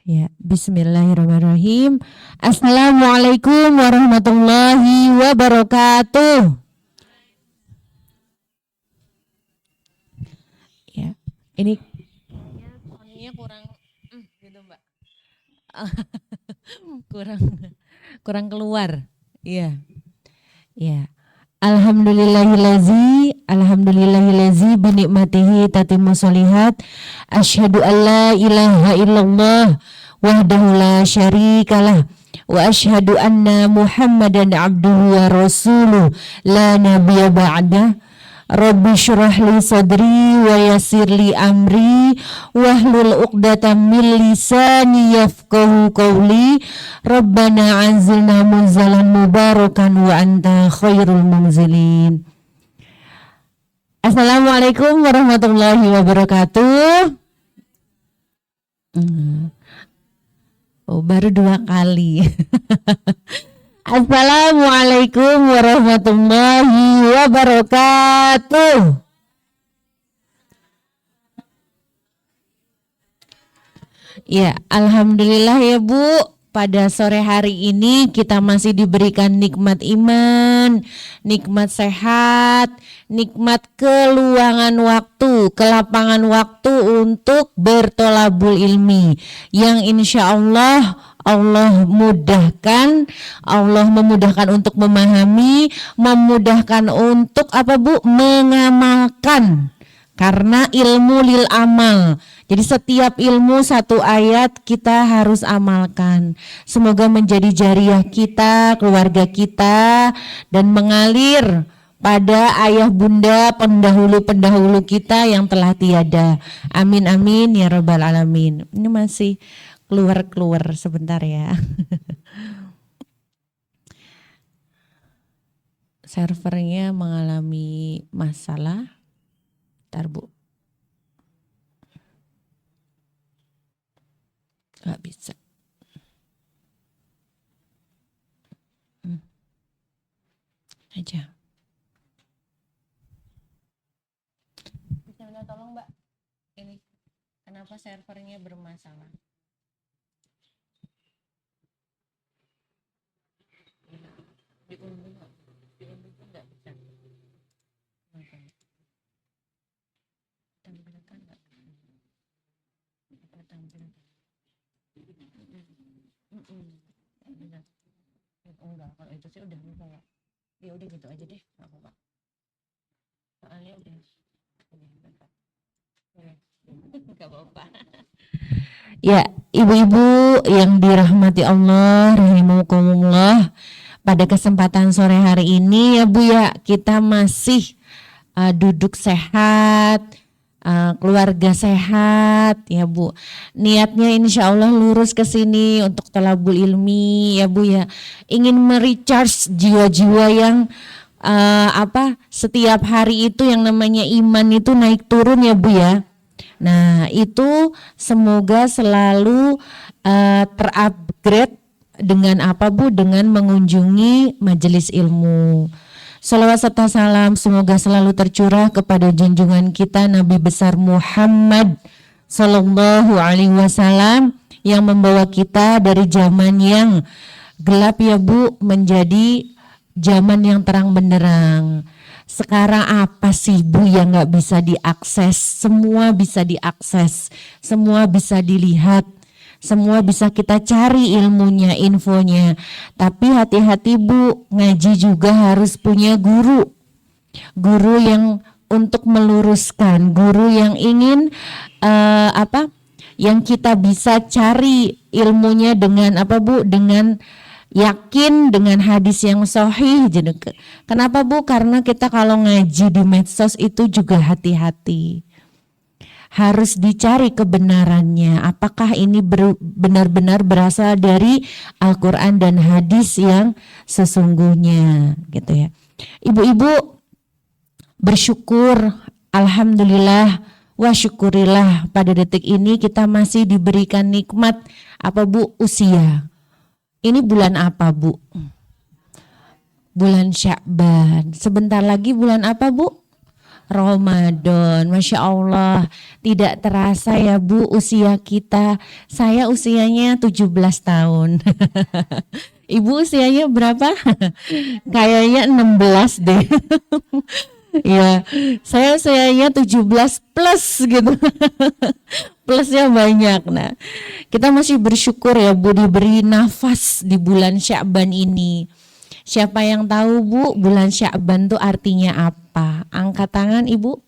Ya, bismillahirrahmanirrahim. Assalamualaikum warahmatullahi wabarakatuh. Ya, ini suaranya kurang gitu, Mbak. kurang kurang keluar. Iya. Ya. Alhamdulillahilazi binikmatihi tatimmu sholihat. Asyhadu an la ilaha illallah wahdahu la syarikalah wa asyhadu anna Muhammadan abduhu wa rasuluh la nabiyya ba'dah. Rabbi syrah li sadri wa yassir li amri wahlul uqdatam min lisani yafqahu qawli. Rabbana anzilna munzalan mubarakan wa anta khairul munzilin. Assalamualaikum warahmatullahi wabarakatuh. Oh, baru 2 kali. Assalamualaikum warahmatullahi wabarakatuh. Ya, alhamdulillah ya Bu. Pada sore hari ini kita masih diberikan nikmat iman, nikmat sehat, nikmat keluangan waktu, kelapangan waktu untuk bertolabul ilmi yang insya Allah Allah memudahkan untuk memahami, memudahkan untuk apa Bu? Mengamalkan. Karena ilmu lil amal. Jadi setiap ilmu 1 ayat kita harus amalkan. Semoga menjadi jariah kita, keluarga kita, dan mengalir pada ayah bunda pendahulu-pendahulu kita yang telah tiada. Amin amin ya rabbal alamin. Ini masih keluar sebentar ya. Servernya mengalami masalah. Bentar Bu. Gak bisa. Aja. Bisa minta tolong Mbak. Ini kenapa servernya bermasalah? Diunduh nggak bisa. Tampilkan nggak? Apa tampilkan? Enggak, kalau itu sih udah bisa ya. Ya udah gitu aja deh, nggak apa-apa. Soalnya udah nggak apa-apa. Ya, ibu-ibu yang dirahmati Allah, rahimakumullah. Pada kesempatan sore hari ini ya Bu ya, kita masih duduk sehat, keluarga sehat ya Bu. Niatnya insya Allah lurus ke sini untuk thalabul ilmi ya Bu ya. Ingin merecharge jiwa-jiwa yang setiap hari itu yang namanya iman itu naik turun ya Bu ya. Nah itu semoga selalu terupgrade dengan apa Bu? Dengan mengunjungi majelis ilmu. Salawat serta salam semoga selalu tercurah kepada junjungan kita Nabi besar Muhammad Sallallahu Alaihi Wasallam yang membawa kita dari zaman yang gelap ya Bu menjadi zaman yang terang benderang. Sekarang apa sih Bu yang gak bisa diakses? Semua bisa diakses, semua bisa dilihat. Semua bisa kita cari ilmunya, infonya. Tapi hati-hati Bu, ngaji juga harus punya guru. Guru yang untuk meluruskan, guru yang ingin yang kita bisa cari ilmunya dengan apa Bu? Dengan yakin, dengan hadis yang sahih. Kenapa Bu? Karena kita kalau ngaji di medsos itu juga hati-hati. Harus dicari kebenarannya. Apakah ini benar-benar berasal dari Al-Quran dan hadis yang sesungguhnya, gitu ya. Ibu-ibu bersyukur, alhamdulillah, wa syukurillah pada detik ini kita masih diberikan nikmat apa Bu? Usia. Ini bulan apa Bu? Bulan Sya'ban. Sebentar lagi bulan apa, Bu? Ramadan. Masya Allah, tidak terasa ya Bu usia kita. Saya usianya 17 tahun. Ibu usianya berapa? Kayaknya 16 deh. Ya, saya usianya 17 plus gitu. Plusnya banyak. Nah, kita masih bersyukur ya Bu diberi nafas di bulan Sya'ban ini. Siapa yang tahu Bu, bulan Sya'ban itu artinya apa? Angkat tangan Ibu.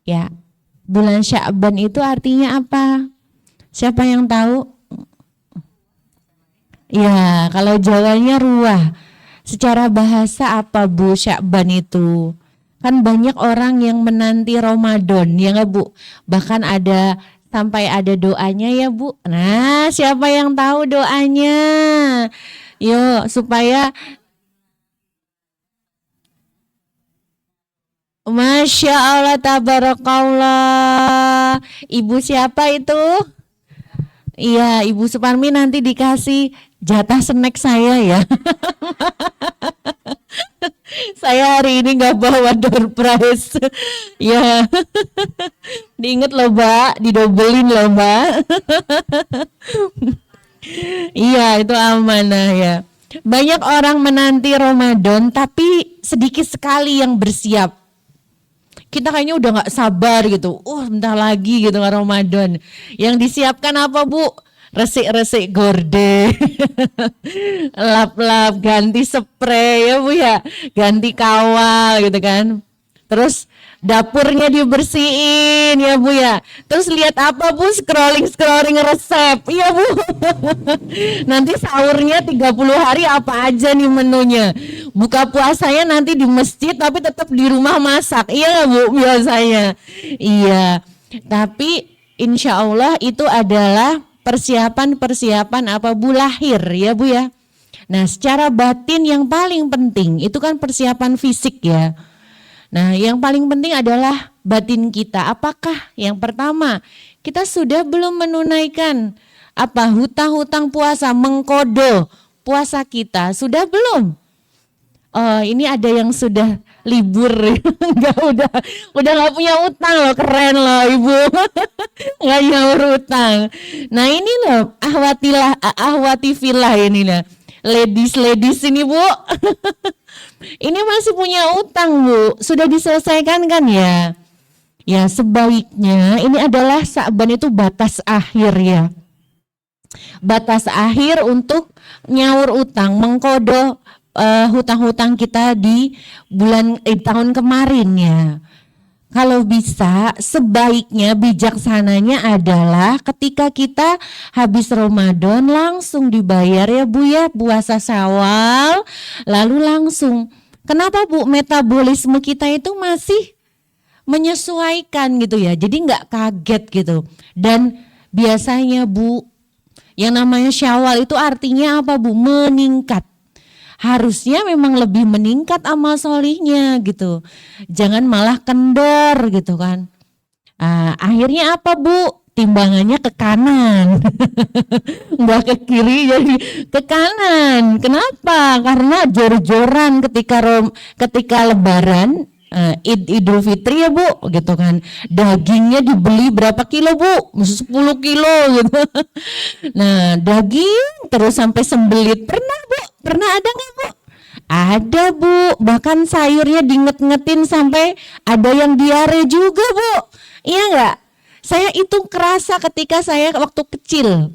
Ya, bulan Sya'ban itu artinya apa? Siapa yang tahu? Ya, kalau Jawanya ruah. Secara bahasa apa Bu Sya'ban itu? Kan banyak orang yang menanti Ramadan, ya nggak Bu? Bahkan ada sampai ada doanya ya Bu. Nah, siapa yang tahu doanya? Yuk, supaya Masya Allah, tabarakallah. Ibu siapa itu? Iya, Ibu Suparmi nanti dikasih jatah snack saya ya. Saya hari ini nggak bawa door prize. Ya, diinget loh Mbak, didobelin loh Mbak. Iya, itu amanah ya. Banyak orang menanti Ramadan, tapi sedikit sekali yang bersiap. Kita kayaknya udah nggak sabar gitu. Bentar lagi gitu kan Ramadan. Yang disiapkan apa Bu? Resik-resik gorde, lap-lap, ganti spray ya Bu ya, ganti kawal gitu kan. Terus dapurnya dibersihin ya Bu ya. Terus lihat apa Bu? Scrolling resep. Iya Bu. Nanti sahurnya 30 hari apa aja nih menunya. Buka puasanya nanti di masjid tapi tetap di rumah masak. Iya Bu biasanya. Iya. Tapi insya Allah itu adalah persiapan apa Bu lahir ya Bu ya. Nah secara batin yang paling penting itu kan persiapan fisik ya. Nah yang paling penting adalah batin kita. Apakah yang pertama kita sudah belum menunaikan apa hutang-hutang puasa, mengkodo puasa kita sudah belum? Oh ini ada yang sudah libur, enggak udah nggak punya utang loh, keren loh Ibu, nggak nyaur utang. Nah ini loh ahwati filah ini lah, ladies ini Bu, ini masih punya utang Bu, sudah diselesaikan kan ya? Ya sebaiknya ini adalah Sya'ban itu batas akhir ya, batas akhir untuk nyaur utang, mengkodo hutang-hutang kita di tahun kemarin ya. Kalau bisa sebaiknya bijaksananya adalah ketika kita habis Ramadan langsung dibayar ya Bu ya, puasa Syawal lalu langsung. Kenapa Bu? Metabolisme kita itu masih menyesuaikan gitu ya, jadi nggak kaget gitu. Dan biasanya Bu yang namanya Syawal itu artinya apa Bu? Meningkat. Harusnya memang lebih meningkat amal solihnya gitu. Jangan malah kendor gitu kan. Akhirnya apa Bu? Timbangannya ke kanan. Enggak ke kiri jadi ke kanan. Kenapa? Karena jor-joran ketika lebaran Idul Fitri ya Bu gitu kan. Dagingnya dibeli berapa kilo Bu? 10 kilo gitu. Nah daging terus sampai sembelit. Pernah Bu? Pernah ada nggak Bu? Ada Bu. Bahkan sayurnya diinget-ngetin sampai ada yang diare juga Bu. Iya nggak? Saya itu kerasa ketika saya waktu kecil.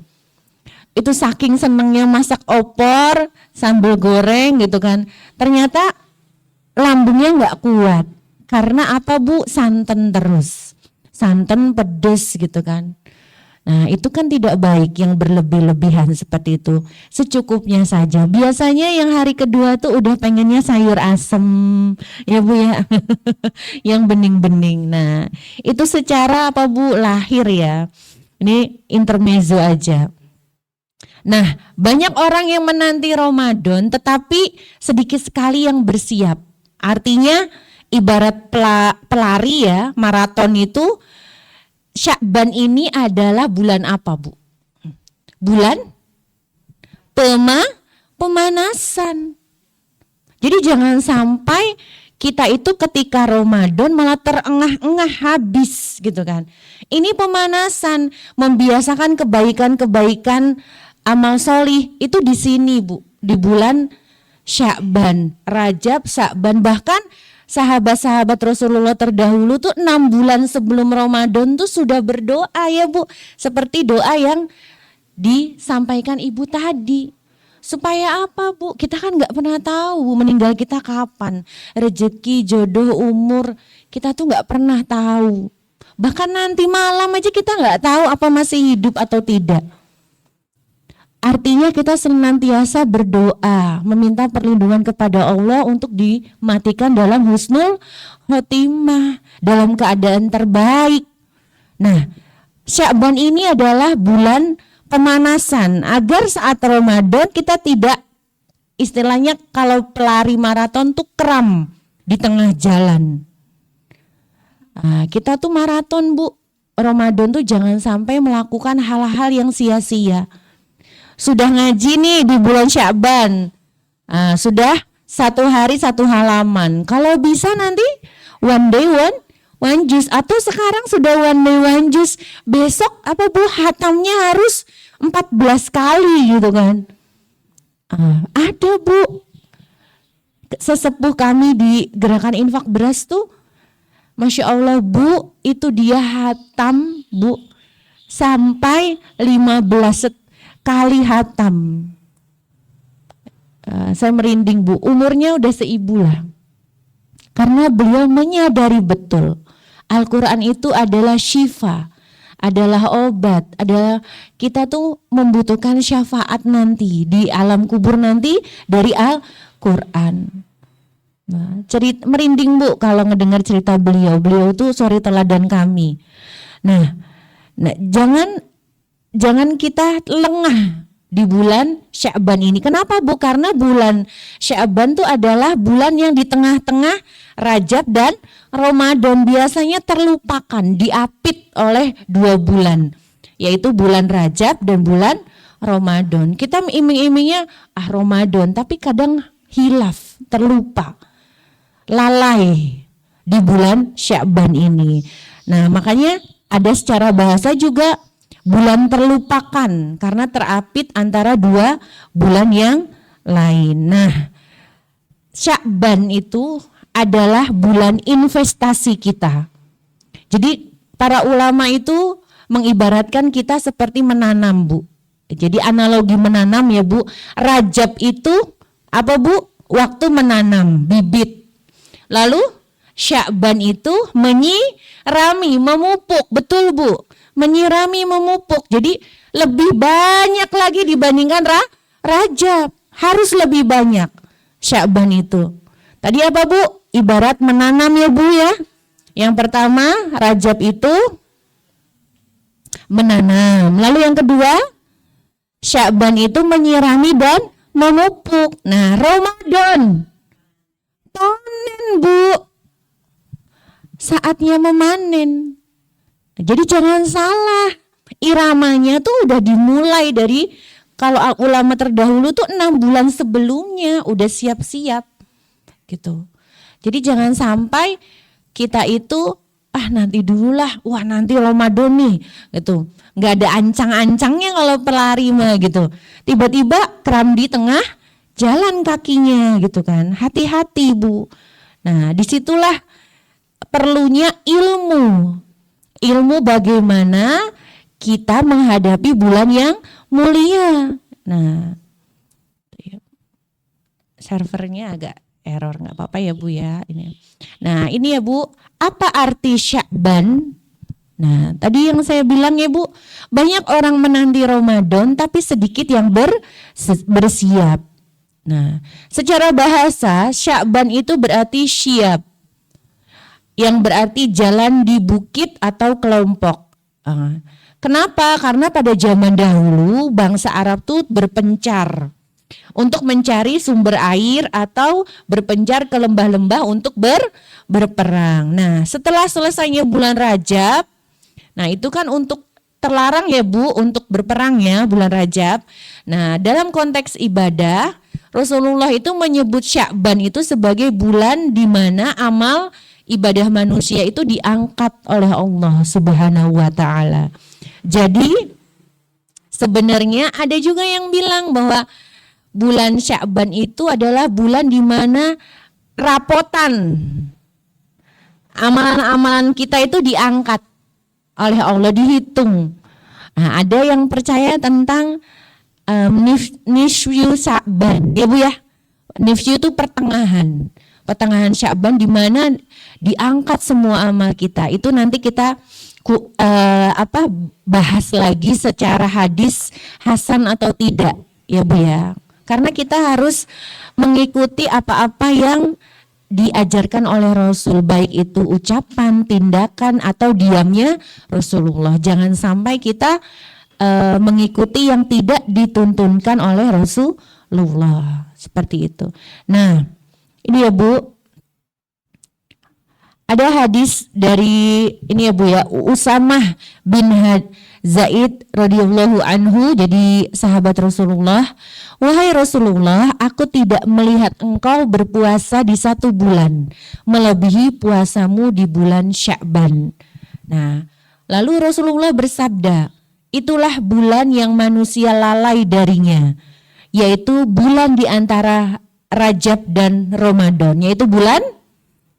Itu saking senengnya masak opor, sambal goreng gitu kan. Ternyata lambungnya nggak kuat. Karena apa Bu? Santan terus. Santan pedes gitu kan. Nah itu kan tidak baik yang berlebih-lebihan seperti itu. Secukupnya saja. Biasanya yang hari kedua tuh udah pengennya sayur asem. Ya Bu ya. Yang bening-bening. Nah itu secara apa Bu? Lahir ya. Ini intermezzo aja. Nah banyak orang yang menanti Ramadan tetapi sedikit sekali yang bersiap. Artinya ibarat pelari ya, maraton itu Sya'ban ini adalah bulan apa Bu? Bulan pemanasan. Jadi jangan sampai kita itu ketika Ramadan malah terengah-engah habis gitu kan. Ini pemanasan, membiasakan kebaikan-kebaikan amal solih itu di sini Bu, di bulan Sya'ban, Rajab, Sya'ban. Bahkan sahabat-sahabat Rasulullah terdahulu tuh 6 bulan sebelum Ramadan tuh sudah berdoa ya Bu. Seperti doa yang disampaikan Ibu tadi. Supaya apa Bu? Kita kan gak pernah tahu meninggal kita kapan. Rezeki, jodoh, umur, kita tuh gak pernah tahu. Bahkan nanti malam aja kita gak tahu apa masih hidup atau tidak. Artinya kita senantiasa berdoa, meminta perlindungan kepada Allah untuk dimatikan dalam husnul khotimah, dalam keadaan terbaik. Nah, Sya'ban ini adalah bulan pemanasan agar saat Ramadan kita tidak, istilahnya kalau pelari maraton tuh kram di tengah jalan. Nah, kita tuh maraton Bu, Ramadan tuh jangan sampai melakukan hal-hal yang sia-sia. Sudah ngaji nih di bulan Sya'ban, sudah 1 hari 1 halaman. Kalau bisa nanti one day one juz, atau sekarang sudah one day one juz, besok apa Bu, hatamnya harus 14 kali gitu kan. Ada Bu, sesepuh kami di gerakan infak beras tuh, Masya Allah Bu, itu dia hatam Bu sampai 15 kali hatam. Saya merinding Bu, umurnya udah seibu lah. Karena beliau menyadari betul Al-Quran itu adalah syifa, adalah obat, adalah kita tuh membutuhkan syafaat nanti di alam kubur nanti dari Al-Quran. Nah, merinding Bu kalau ngedengar cerita beliau tuh suri teladan kami. Nah jangan kita lengah di bulan Sya'ban ini. Kenapa Bu? Karena bulan Sya'ban itu adalah bulan yang di tengah-tengah Rajab dan Ramadan, biasanya terlupakan, diapit oleh 2 bulan, yaitu bulan Rajab dan bulan Ramadan. Kita iming-imingnya Ramadan, tapi kadang hilaf, terlupa, lalai di bulan Sya'ban ini. Nah makanya ada secara bahasa juga bulan terlupakan karena terapit antara 2 bulan yang lain. Nah, Sya'ban itu adalah bulan investasi kita. Jadi para ulama itu mengibaratkan kita seperti menanam Bu. Jadi analogi menanam ya Bu. Rajab itu apa Bu? Waktu menanam bibit. Lalu Sya'ban itu menyirami, memupuk, betul Bu. Menyirami, memupuk. Jadi lebih banyak lagi dibandingkan Rajab. Harus lebih banyak Sya'ban itu. Tadi apa Bu? Ibarat menanam ya Bu ya. Yang pertama Rajab itu menanam. Lalu yang kedua Sya'ban itu menyirami dan memupuk. Nah Ramadan panen Bu. Saatnya memanen. Jadi jangan salah, iramanya tuh udah dimulai dari, kalau ulama terdahulu tuh 6 bulan sebelumnya udah siap-siap gitu. Jadi jangan sampai kita itu nanti dululah, wah nanti Ramadan nih gitu. Nggak ada ancang-ancangnya kalau pelari mah gitu. Tiba-tiba kram di tengah jalan kakinya gitu kan. Hati-hati Bu. Nah disitulah perlunya ilmu bagaimana kita menghadapi bulan yang mulia. Nah, servernya agak error, nggak apa-apa ya Bu ya ini. Nah ini ya Bu, apa arti Sya'ban? Nah tadi yang saya bilang ya Bu, banyak orang menanti Ramadan tapi sedikit yang bersiap. Nah secara bahasa Sya'ban itu berarti syiab, yang berarti jalan di bukit atau kelompok. Kenapa? Karena pada zaman dahulu bangsa Arab tuh berpencar untuk mencari sumber air atau berpencar ke lembah-lembah untuk berperang. Nah setelah selesainya bulan Rajab, nah itu kan untuk terlarang ya Bu untuk berperang ya bulan Rajab. Nah dalam konteks ibadah Rasulullah itu menyebut Sya'ban itu sebagai bulan di mana amal ibadah manusia itu diangkat oleh Allah Subhanahu wa taala. Jadi sebenarnya ada juga yang bilang bahwa bulan Sya'ban itu adalah bulan di mana rapotan amalan-amalan kita itu diangkat oleh Allah, dihitung. Nah, ada yang percaya tentang Nisfu Sya'ban, ya Bu ya. Nisfu itu pertengahan Sya'ban di mana diangkat semua amal kita. Itu nanti kita bahas lagi secara hadis hasan atau tidak, ya Bu ya. Karena kita harus mengikuti apa-apa yang diajarkan oleh Rasul, baik itu ucapan, tindakan atau diamnya Rasulullah. Jangan sampai kita mengikuti yang tidak dituntunkan oleh Rasulullah, seperti itu. Nah, ini ya Bu, ada hadis dari ini ya Bu ya, Usamah bin Zaid radhiyallahu anhu, jadi sahabat Rasulullah. Wahai Rasulullah, aku tidak melihat engkau berpuasa di 1 bulan melebihi puasamu di bulan Sya'ban. Nah, lalu Rasulullah bersabda, itulah bulan yang manusia lalai darinya, yaitu bulan di antara Rajab dan Ramadan, yaitu bulan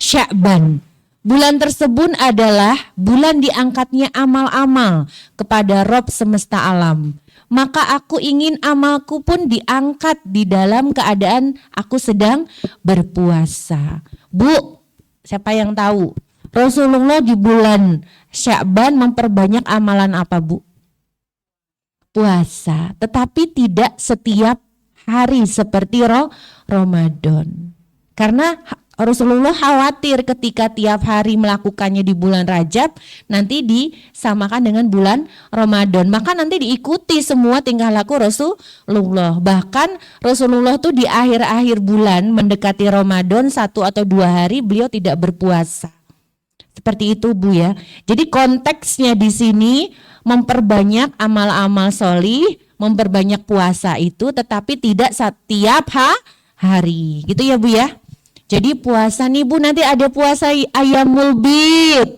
Sya'ban. Bulan tersebut adalah bulan diangkatnya amal-amal kepada Rob semesta alam. Maka aku ingin amalku pun diangkat di dalam keadaan aku sedang berpuasa. Bu, siapa yang tahu? Rasulullah di bulan Sya'ban memperbanyak amalan apa Bu? Puasa, tetapi tidak setiap hari seperti Ramadan. Karena Rasulullah khawatir ketika tiap hari melakukannya di bulan Rajab nanti disamakan dengan bulan Ramadan, maka nanti diikuti semua tingkah laku Rasulullah. Bahkan Rasulullah tuh di akhir-akhir bulan mendekati Ramadan 1 atau 2 hari beliau tidak berpuasa. Seperti itu Bu ya. Jadi konteksnya di sini memperbanyak amal-amal sholih, memperbanyak puasa itu, tetapi tidak setiap hari. Gitu ya Bu ya. Jadi puasa nih Bu, nanti ada puasa Ayyamul Bid.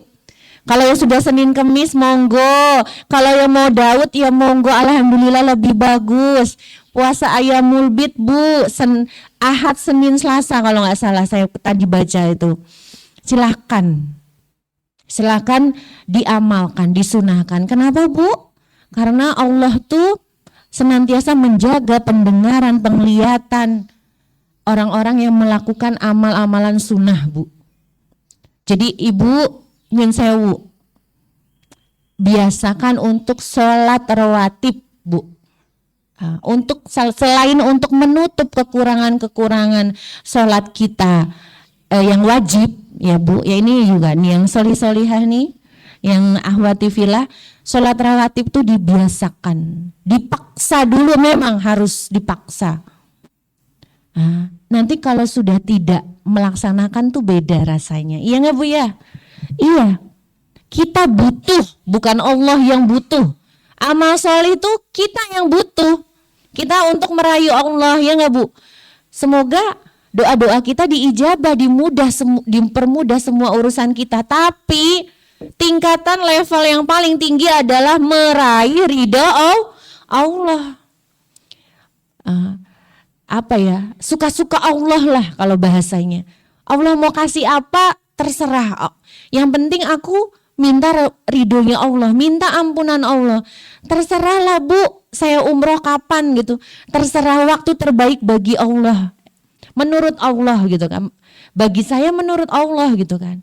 Kalau yang sudah Senin Kemis monggo, kalau yang mau Daud ya monggo, alhamdulillah lebih bagus. Puasa Ayyamul Bid Bu, Ahad, Senin, Selasa kalau nggak salah saya tadi baca itu. Silakan diamalkan, disunahkan. Kenapa Bu? Karena Allah tuh senantiasa menjaga pendengaran, penglihatan orang-orang yang melakukan amal-amalan sunnah Bu. Jadi Ibu nyun sewu, biasakan untuk sholat rawatib Bu. Untuk selain untuk menutup kekurangan-kekurangan sholat kita yang wajib ya Bu, ya ini juga nih yang solih-solihah nih, yang ahwati filah, sholat rawatib tuh dibiasakan, dipaksa dulu, memang harus dipaksa. Nanti kalau sudah tidak melaksanakan tuh beda rasanya. Iya nggak Bu ya? Iya. Kita butuh, bukan Allah yang butuh. Amal soleh itu kita yang butuh. Kita untuk merayu Allah, ya nggak Bu? Semoga doa-doa kita diijabah, dipermudah semua urusan kita. Tapi tingkatan level yang paling tinggi adalah meraih ridha Allah. Suka-suka Allah lah kalau bahasanya. Allah mau kasih apa terserah. Yang penting aku minta ridhonya Allah, minta ampunan Allah. Terserahlah Bu, saya umroh kapan gitu. Terserah waktu terbaik bagi Allah. Menurut Allah gitu kan. Bagi saya menurut Allah gitu kan.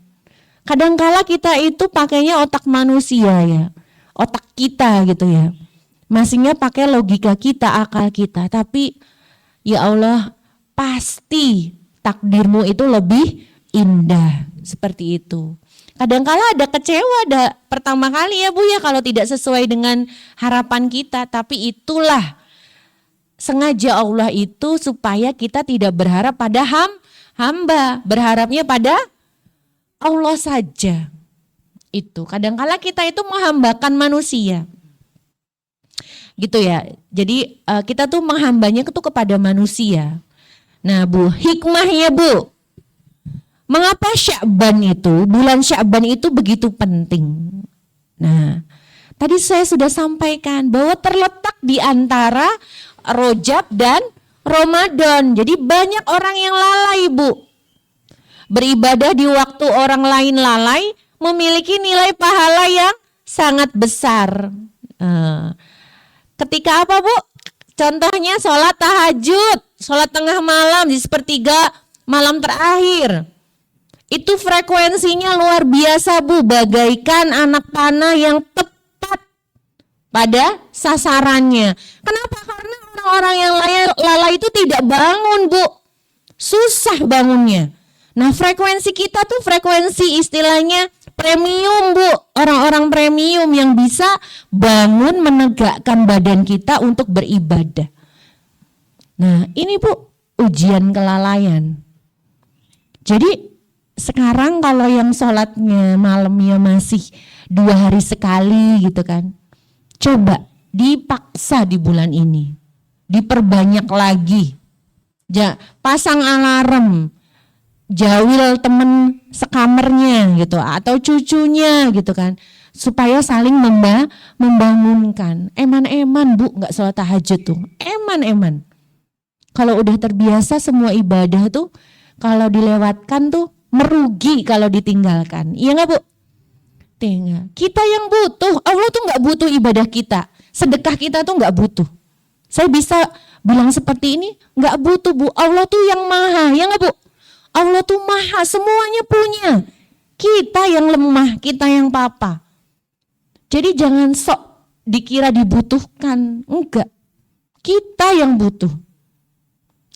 Kadangkala kita itu pakainya otak manusia ya. Otak kita gitu ya. Masingnya pakai logika kita, akal kita. Tapi ya Allah, pasti takdirmu itu lebih indah, seperti itu. Kadangkala ada kecewa, ada pertama kali ya Bu ya kalau tidak sesuai dengan harapan kita. Tapi itulah sengaja Allah itu supaya kita tidak berharap pada hamba, berharapnya pada Allah saja. Itu kadangkala kita itu menghambakan manusia. Gitu ya. Jadi kita tuh menghambanya itu kepada manusia. Nah Bu, hikmahnya Bu, mengapa Sya'ban itu, bulan Sya'ban itu begitu penting? Nah, tadi saya sudah sampaikan bahwa terletak di antara Rajab dan Ramadan. Jadi banyak orang yang lalai Bu. Beribadah di waktu orang lain lalai memiliki nilai pahala yang sangat besar. Ketika apa Bu? Contohnya sholat tahajud, sholat tengah malam di sepertiga malam terakhir. Itu frekuensinya luar biasa Bu, bagaikan anak panah yang tepat pada sasarannya. Kenapa? Karena orang-orang yang lalai itu tidak bangun Bu, susah bangunnya. Nah frekuensi kita tuh frekuensi istilahnya premium Bu, orang-orang premium yang bisa bangun menegakkan badan kita untuk beribadah. Nah ini Bu, ujian kelalaian. Jadi sekarang kalau yang sholatnya malamnya masih 2 hari sekali gitu kan, coba dipaksa di bulan ini, diperbanyak lagi. Pasang alarm, jawil temen sekamarnya gitu atau cucunya gitu kan, supaya saling membangunkan. Eman-eman Bu nggak sholat tahajud tuh, eman-eman. Kalau udah terbiasa semua ibadah tuh, kalau dilewatkan tuh merugi kalau ditinggalkan. Iya nggak Bu? Tinggal. Kita yang butuh, Allah tuh nggak butuh ibadah kita, sedekah kita tuh nggak butuh. Saya bisa bilang seperti ini, nggak butuh Bu. Allah tuh yang maha, ya nggak Bu? Allah tuh maha, semuanya punya. Kita yang lemah, kita yang papa. Jadi jangan sok dikira dibutuhkan, enggak. Kita yang butuh.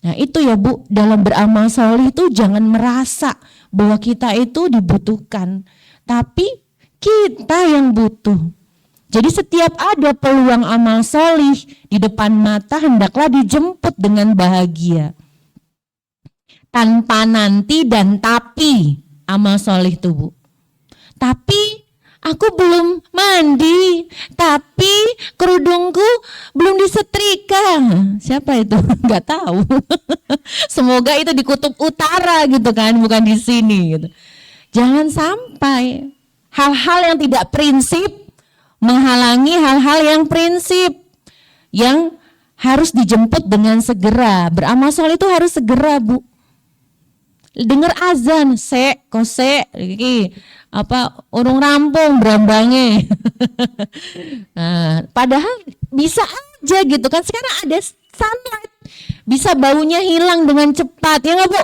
Nah itu ya Bu, dalam beramal soleh itu jangan merasa bahwa kita itu dibutuhkan, tapi kita yang butuh. Jadi setiap ada peluang amal soleh di depan mata hendaklah dijemput dengan bahagia. Tanpa nanti dan tapi amal soleh itu Bu. Tapi aku belum mandi, tapi kerudungku belum disetrika. Siapa itu? Enggak tahu. Semoga itu di kutub utara gitu kan, bukan di sini gitu. Jangan sampai hal-hal yang tidak prinsip menghalangi hal-hal yang prinsip, yang harus dijemput dengan segera. Beramal soleh itu harus segera Bu. Dengar azan, kose, urung rampung berambange. Nah, padahal bisa aja gitu kan, sekarang ada sunlight, bisa baunya hilang dengan cepat, ya nggak Bu?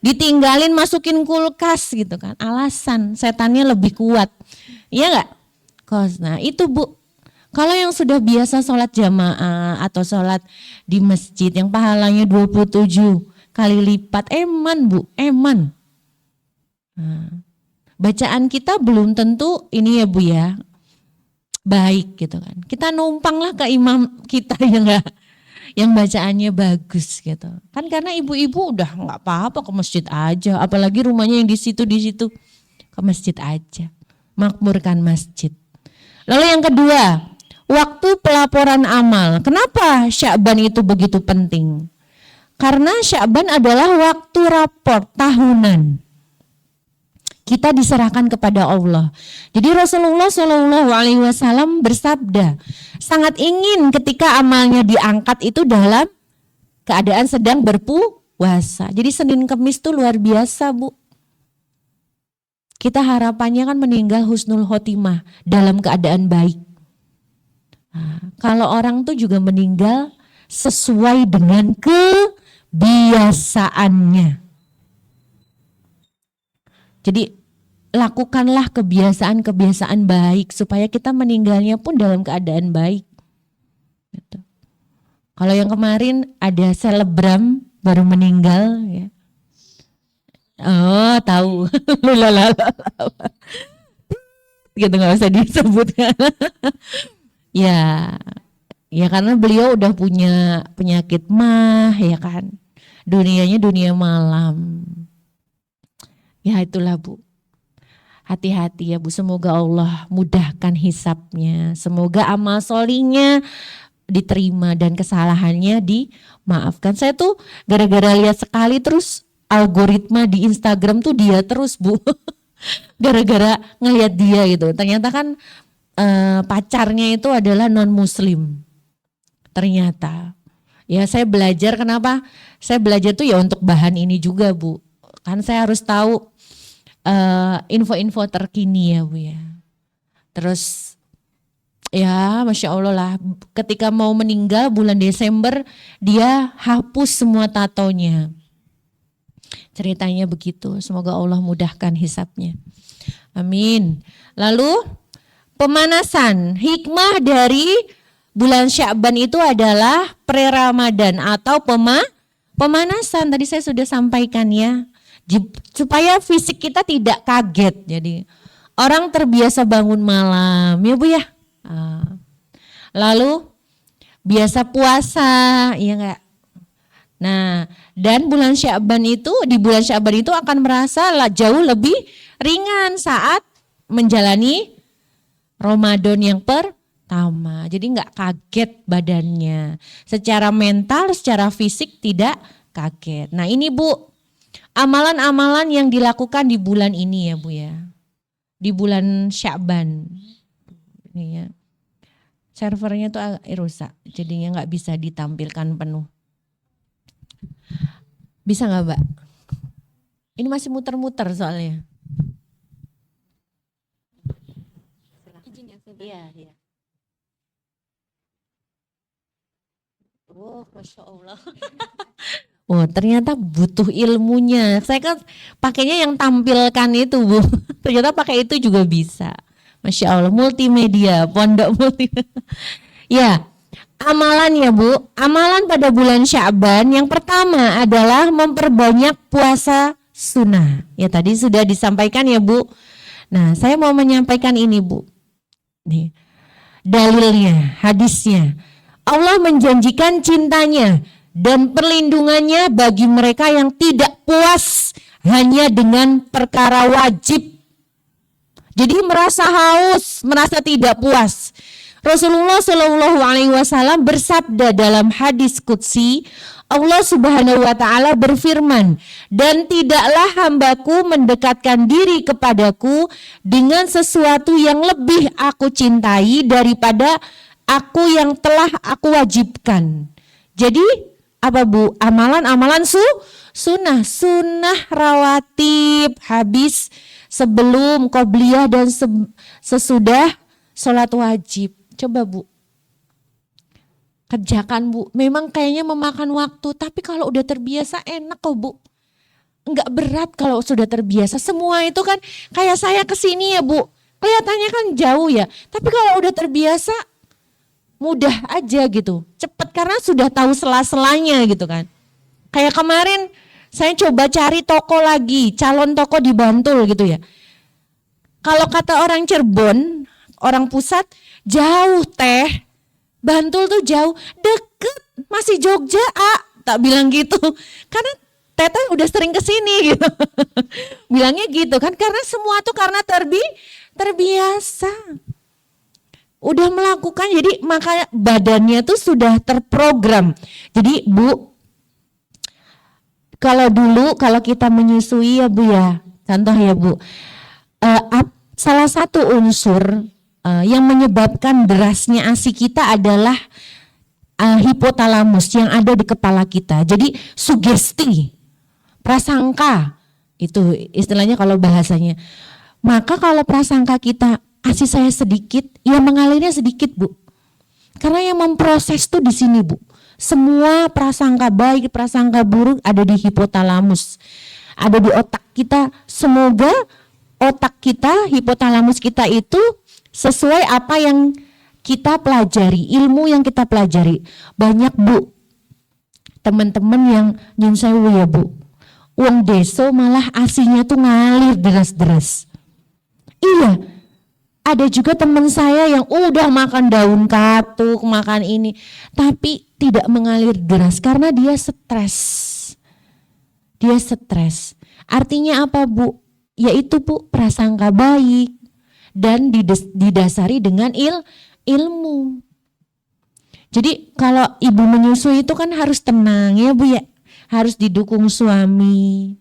Ditinggalin masukin kulkas gitu kan, alasan setannya lebih kuat, iya nggak? Nah itu Bu, kalau yang sudah biasa sholat jamaah atau sholat di masjid yang pahalanya 27 kali lipat, eman Bu, eman. Nah, bacaan kita belum tentu ini ya Bu ya, baik gitu kan. Kita numpanglah ke imam kita yang bacaannya bagus gitu. Kan karena ibu-ibu udah nggak apa-apa ke masjid aja, apalagi rumahnya yang di situ ke masjid aja. Makmurkan masjid. Lalu yang kedua, waktu pelaporan amal. Kenapa Sya'ban itu begitu penting? Karena Sya'ban adalah waktu rapor tahunan. Kita diserahkan kepada Allah. Jadi Rasulullah SAW bersabda, sangat ingin ketika amalnya diangkat itu dalam keadaan sedang berpuasa. Jadi Senin Kemis itu luar biasa Bu. Kita harapannya kan meninggal husnul khotimah dalam keadaan baik. Nah, kalau orang tuh juga meninggal sesuai dengan kebiasaannya. Jadi lakukanlah kebiasaan-kebiasaan baik supaya kita meninggalnya pun dalam keadaan baik. Gitu. Kalau yang kemarin ada selebgram baru meninggal ya. Oh tahu. Gitu nggak usah disebutkan. Ya karena beliau udah punya penyakit mah ya kan. Dunianya dunia malam. Ya itulah Bu. Hati-hati ya Bu, semoga Allah mudahkan hisapnya. Semoga amal solinya diterima dan kesalahannya dimaafkan. Saya tuh gara-gara lihat sekali terus algoritma di Instagram tuh dia terus Bu. Gara-gara ngelihat dia gitu. Ternyata kan pacarnya itu adalah non muslim. Ternyata. Ya saya belajar, kenapa? Saya belajar tuh ya untuk bahan ini juga Bu. Kan saya harus tahu info-info terkini ya Bu ya. Terus ya Masya Allah lah, ketika mau meninggal bulan Desember dia hapus semua tatonya. Ceritanya begitu, semoga Allah mudahkan hisapnya. Amin. Lalu pemanasan, hikmah dari bulan Sya'ban itu adalah pre-Ramadan atau pemanasan. Tadi saya sudah sampaikan ya, supaya fisik kita tidak kaget. Jadi orang terbiasa bangun malam ya Bu ya. Lalu biasa puasa, ya enggak? Nah, dan bulan Sya'ban itu, di bulan Sya'ban itu akan merasa jauh lebih ringan saat menjalani Ramadan yang pertama. Jadi enggak kaget badannya. Secara mental, secara fisik tidak kaget. Nah, ini Bu, amalan-amalan yang dilakukan di bulan ini ya Bu ya. Di bulan Sya'ban. Ini ya. Servernya tuh agak rusak, jadinya nggak bisa ditampilkan penuh. Bisa nggak Mbak? Ini masih muter-muter soalnya. Iya, iya. Oh, Masya Allah. Oh, ternyata butuh ilmunya. Saya kan pakainya yang tampilkan itu Bu. Ternyata pakai itu juga bisa. Masya Allah, multimedia, pondok multimedia. Ya, amalan ya Bu, amalan pada bulan Sya'ban yang pertama adalah memperbanyak puasa sunnah. Ya tadi sudah disampaikan ya Bu. Nah saya mau menyampaikan ini Bu. Nih, dalilnya, hadisnya. Allah menjanjikan cintanya dan perlindungannya bagi mereka yang tidak puas hanya dengan perkara wajib. Jadi merasa haus, merasa tidak puas. Rasulullah Shallallahu Alaihi Wasallam bersabda dalam hadis qudsi, Allah Subhanahu Wa Taala berfirman, dan tidaklah hambaku mendekatkan diri kepadaku dengan sesuatu yang lebih aku cintai daripada aku yang telah aku wajibkan. Jadi apa Bu? Amalan-amalan sunnah rawatib habis sebelum qobliyah dan sesudah sholat wajib. Coba Bu, kerjakan Bu. Memang kayaknya memakan waktu, tapi kalau udah terbiasa enak kok Bu. Enggak berat kalau sudah terbiasa. Semua itu kan kayak saya kesini ya Bu, kelihatannya kan jauh ya. Tapi kalau udah terbiasa mudah aja gitu, cepet karena sudah tahu sela-selanya gitu kan. Kayak kemarin saya coba cari toko lagi, calon toko di Bantul gitu ya. Kalau kata orang Cirebon, orang pusat, jauh Teh. Bantul tuh jauh, deket, masih Jogja tak bilang gitu. Karena Teteh udah sering kesini gitu. Bilangnya gitu kan, karena semua tuh karena terbiasa. Udah melakukan, jadi maka badannya tuh sudah terprogram. Jadi Bu, kalau dulu kalau kita menyusui ya Bu ya, contoh ya Bu, salah satu unsur yang menyebabkan derasnya ASI kita adalah hipotalamus yang ada di kepala kita. Jadi sugesti, prasangka, itu istilahnya kalau bahasanya. Maka kalau prasangka kita ASI saya sedikit, ya mengalirnya sedikit Bu. Karena yang memproses tuh di sini Bu. Semua prasangka baik, prasangka buruk ada di hipotalamus. Ada di otak kita. Semoga otak kita, hipotalamus kita itu sesuai apa yang kita pelajari, ilmu yang kita pelajari. Banyak Bu, teman-teman yang nyun sewu ya Bu. Wong deso malah asinya tuh ngalir deras-deras. Iya, ada juga teman saya yang udah makan daun katuk, makan ini, tapi tidak mengalir deras karena dia stres. Dia stres. Artinya apa Bu? Yaitu Bu, prasangka baik dan didasari dengan ilmu. Jadi kalau ibu menyusui itu kan harus tenang ya Bu ya. Harus didukung suami.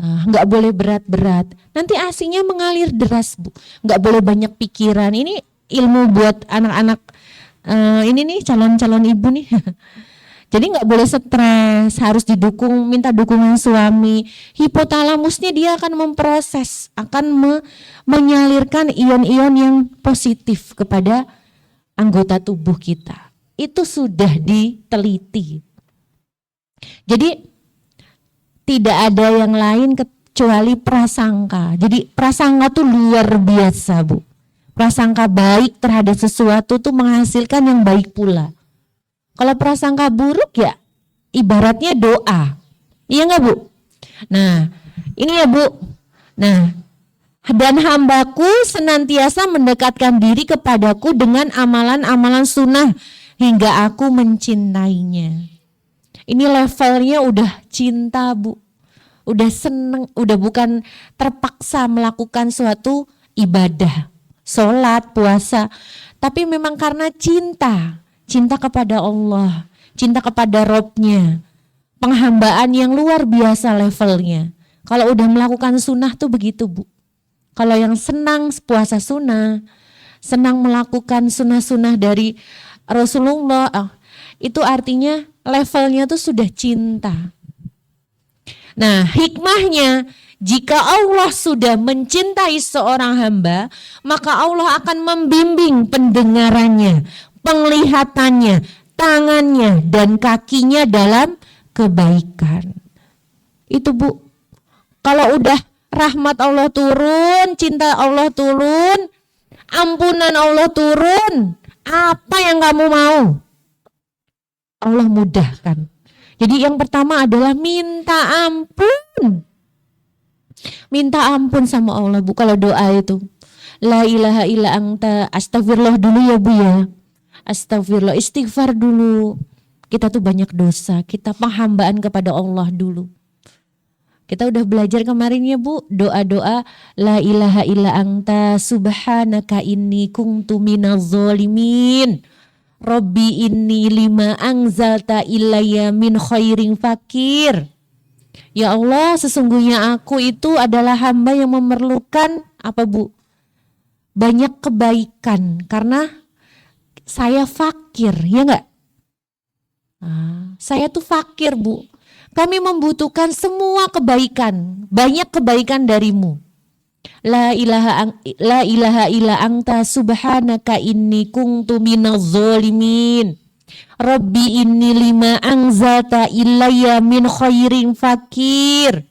Nggak boleh berat-berat. Nanti ASINya mengalir deras Bu. Nggak boleh banyak pikiran. Ini ilmu buat anak-anak ini nih calon-calon ibu nih. Jadi nggak boleh stres, harus didukung, minta dukungan suami. Hipotalamusnya dia akan memproses, akan menyalurkan ion-ion yang positif kepada anggota tubuh kita. Itu sudah diteliti. Jadi tidak ada yang lain kecuali prasangka. Jadi prasangka tuh luar biasa Bu. Prasangka baik terhadap sesuatu tuh menghasilkan yang baik pula. Kalau prasangka buruk ya ibaratnya doa. Iya enggak Bu? Nah ini ya Bu. Nah dan hambaku senantiasa mendekatkan diri kepadaku dengan amalan-amalan sunnah hingga aku mencintainya. Ini levelnya udah cinta Bu. Udah seneng, udah bukan terpaksa melakukan suatu ibadah. Sholat, puasa. Tapi memang karena cinta. Cinta kepada Allah, cinta kepada Robnya, penghambaan yang luar biasa levelnya. Kalau udah melakukan sunnah tuh begitu Bu. Kalau yang senang puasa sunnah, senang melakukan sunnah-sunnah dari Rasulullah, itu artinya levelnya tuh sudah cinta. Nah hikmahnya, jika Allah sudah mencintai seorang hamba, maka Allah akan membimbing pendengarannya, penglihatannya, tangannya, dan kakinya dalam kebaikan. Itu Bu. Kalau udah rahmat Allah turun, cinta Allah turun, ampunan Allah turun, apa yang kamu mau? Allah mudahkan. Jadi yang pertama adalah minta ampun. Minta ampun sama Allah Bu. Kalau doa itu la ilaha illa anta, astagfirullah dulu ya Bu ya. Astagfirullah, istighfar dulu. Kita tuh banyak dosa, kita penghambaan kepada Allah dulu. Kita udah belajar kemarin ya Bu, doa-doa la ilaha illa anta subhanaka inni kuntu minaz zalimin. Robbi inni lima anzalta ilayya min khairin fakir. Ya Allah, sesungguhnya aku itu adalah hamba yang memerlukan apa Bu? Banyak kebaikan karena saya fakir, ya enggak? Saya tuh fakir Bu. Kami membutuhkan semua kebaikan, banyak kebaikan darimu. La ilaha illa anta subhanaka inni kuntu minaz zalimin. Rabbi inni lima anzalta ilayya min khairin fakir.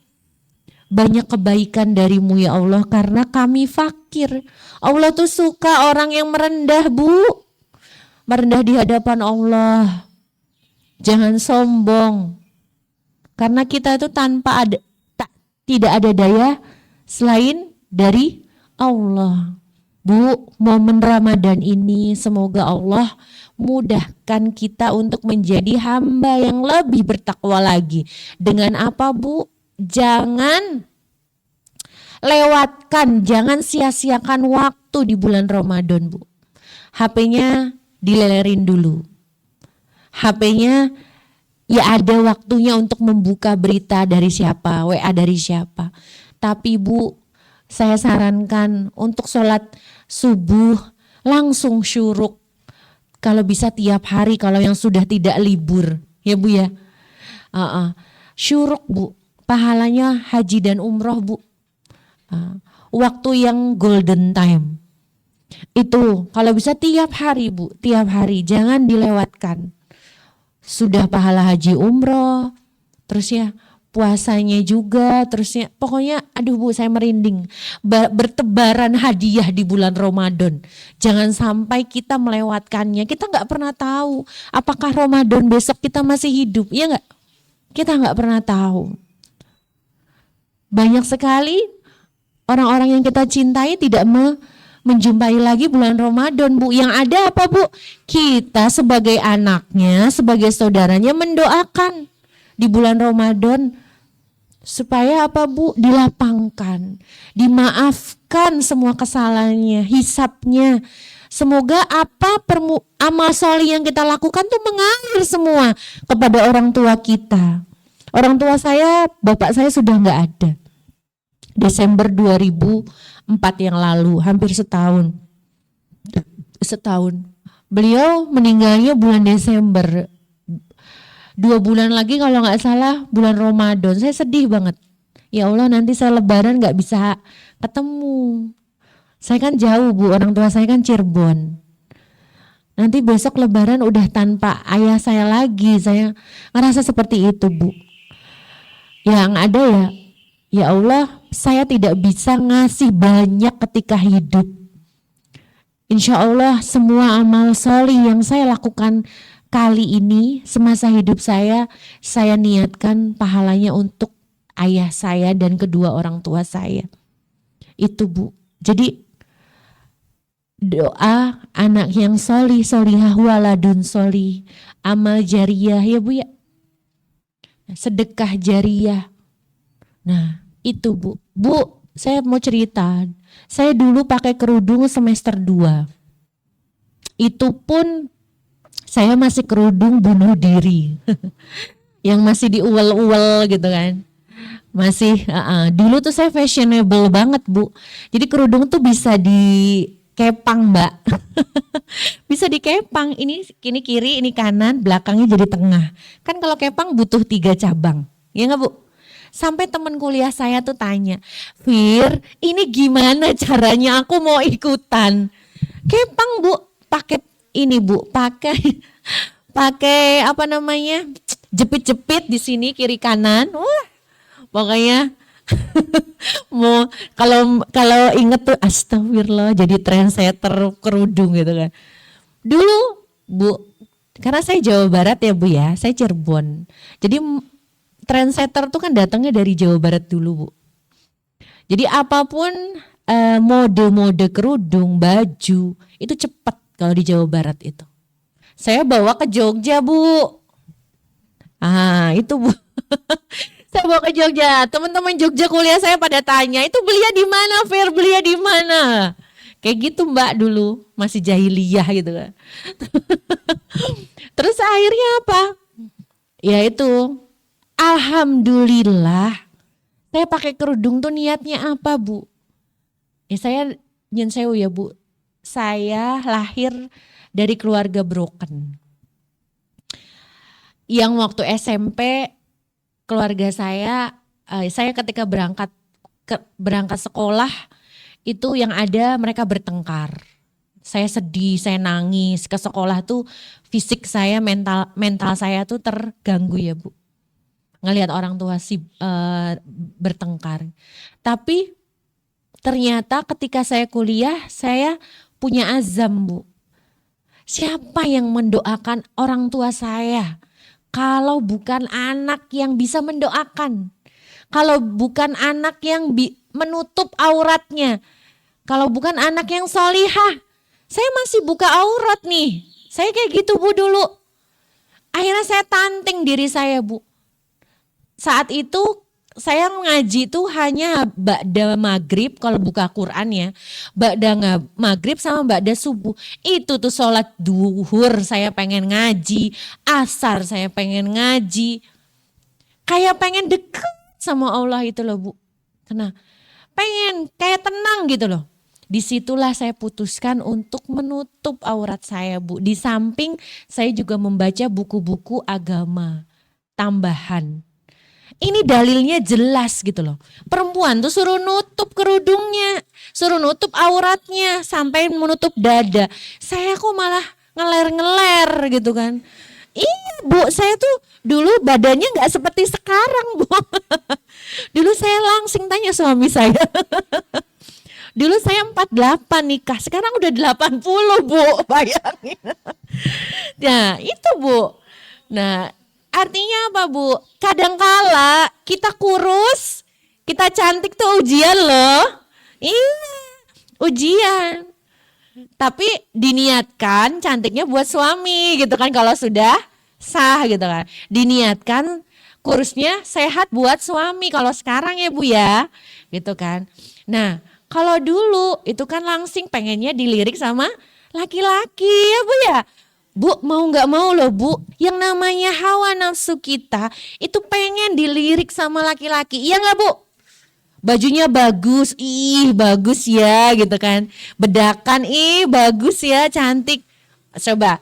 Banyak kebaikan darimu ya Allah karena kami fakir. Allah tuh suka orang yang merendah Bu. Merendah di hadapan Allah. Jangan sombong. Karena kita itu tanpa ada tidak ada daya selain dari Allah. Bu, momen Ramadan ini semoga Allah mudahkan kita untuk menjadi hamba yang lebih bertakwa lagi. Dengan apa Bu? Jangan lewatkan, jangan sia-siakan waktu di bulan Ramadan Bu. HP-nya dilelerin dulu. HP-nya ya ada waktunya untuk membuka berita dari siapa, WA dari siapa. Tapi Bu, saya sarankan untuk sholat subuh langsung syuruk. Kalau bisa tiap hari kalau yang sudah tidak libur. Ya Bu ya. Syuruk Bu, pahalanya haji dan umroh Bu. Waktu yang golden time. Itu kalau bisa tiap hari Bu, tiap hari jangan dilewatkan. Sudah pahala haji umroh, terus ya puasanya juga, terusnya pokoknya aduh Bu saya merinding. Bertebaran hadiah di bulan Ramadan. Jangan sampai kita melewatkannya. Kita nggak pernah tahu apakah Ramadan besok kita masih hidup, ya nggak? Kita nggak pernah tahu. Banyak sekali orang-orang yang kita cintai tidak menjumpai lagi bulan Ramadan Bu. Yang ada apa Bu? Kita sebagai anaknya, sebagai saudaranya mendoakan di bulan Ramadan Supaya apa Bu? Dilapangkan, dimaafkan semua kesalahannya, hisapnya. Semoga amal soleh yang kita lakukan tuh mengalir semua kepada orang tua kita. Orang tua saya, bapak saya sudah nggak ada. Desember 2004 yang lalu, hampir setahun. Beliau meninggalnya bulan Desember. 2 bulan lagi kalau nggak salah bulan Ramadan. Saya sedih banget. Ya Allah, nanti saya lebaran nggak bisa ketemu. Saya kan jauh Bu, orang tua saya kan Cirebon. Nanti besok lebaran udah tanpa ayah saya lagi. Saya ngerasa seperti itu Bu. Yang ada ya Allah, saya tidak bisa ngasih banyak ketika hidup. Insya Allah semua amal soleh yang saya lakukan kali ini semasa hidup saya niatkan pahalanya untuk ayah saya dan kedua orang tua saya. Itu Bu. Jadi doa anak yang solih, solihah waladun solih, amal jariyah ya Bu ya. Sedekah jariyah. Nah itu Bu. Bu, saya mau cerita. Saya dulu pakai kerudung semester 2. Itu pun saya masih kerudung bunuh diri. Yang masih diuwel-uwel gitu kan. Masih, dulu tuh saya fashionable banget Bu. Jadi kerudung tuh bisa dikepang Mbak. Bisa dikepang, ini kiri, ini kanan, belakangnya jadi tengah. Kan kalau kepang butuh 3 cabang, ya nggak Bu? Sampai teman kuliah saya tuh tanya, Fir, ini gimana caranya aku mau ikutan? Kepang Bu, pakai ini Bu, pakai apa namanya, jepit-jepit di sini kiri kanan. Wah, pokoknya mau kalau inget tuh astagfirullah jadi trendsetter kerudung gitu kan. Dulu Bu, karena saya Jawa Barat ya Bu ya, saya Cirebon. Jadi trendsetter tuh kan datangnya dari Jawa Barat dulu Bu. Jadi apapun mode-mode kerudung, baju itu cepat kalau di Jawa Barat itu. Saya bawa ke Jogja Bu. Itu Bu. Saya bawa ke Jogja. Teman-teman Jogja kuliah saya pada tanya, itu belinya di mana, Fer? Belinya di mana? Kayak gitu Mbak dulu, masih jahiliyah gitu kan. Terus akhirnya apa? Ya itu, alhamdulillah. Saya pakai kerudung tuh niatnya apa Bu? Ya saya nyen sewu ya Bu. Saya lahir dari keluarga broken. Yang waktu SMP keluarga saya ketika berangkat sekolah itu yang ada mereka bertengkar. Saya sedih, saya nangis ke sekolah tuh, fisik saya, mental saya tuh terganggu ya Bu. Ngelihat orang tua bertengkar. Tapi ternyata ketika saya kuliah, saya punya azam Bu. Siapa yang mendoakan orang tua saya? Kalau bukan anak yang bisa mendoakan. Kalau bukan anak yang menutup auratnya. Kalau bukan anak yang solihah. Saya masih buka aurat nih. Saya kayak gitu Bu dulu. Akhirnya saya tantang diri saya Bu. Saat itu saya ngaji tuh hanya ba'da maghrib kalau buka Quran ya. Ba'da maghrib sama ba'da subuh. Itu tuh sholat duhur saya pengen ngaji. Asar saya pengen ngaji. Kayak pengen deket sama Allah itu loh Bu. Karena pengen kayak tenang gitu loh. Disitulah saya putuskan untuk menutup aurat saya Bu. Di samping saya juga membaca buku-buku agama tambahan. Ini dalilnya jelas gitu loh. Perempuan tuh suruh nutup kerudungnya, suruh nutup auratnya sampai menutup dada. Saya kok malah ngeler-ngeler gitu kan. Iya Bu, saya tuh dulu badannya gak seperti sekarang Bu. Dulu saya langsing tanya suami saya. Dulu saya 48 nikah, sekarang udah 80 Bu, bayangin. Nah itu Bu. Nah artinya apa Bu? Kadangkala kita kurus, kita cantik tuh ujian loh. Iya, ujian. Tapi diniatkan cantiknya buat suami gitu kan kalau sudah sah gitu kan. Diniatkan Kursnya sehat buat suami kalau sekarang ya Bu ya, gitu kan. Nah, kalau dulu itu kan langsing pengennya dilirik sama laki-laki ya Bu ya. Bu mau nggak mau loh Bu, yang namanya hawa nafsu kita itu pengen dilirik sama laki-laki, iya nggak Bu? Bajunya bagus, ih bagus ya gitu kan. Bedakan, ih bagus ya, cantik. Coba,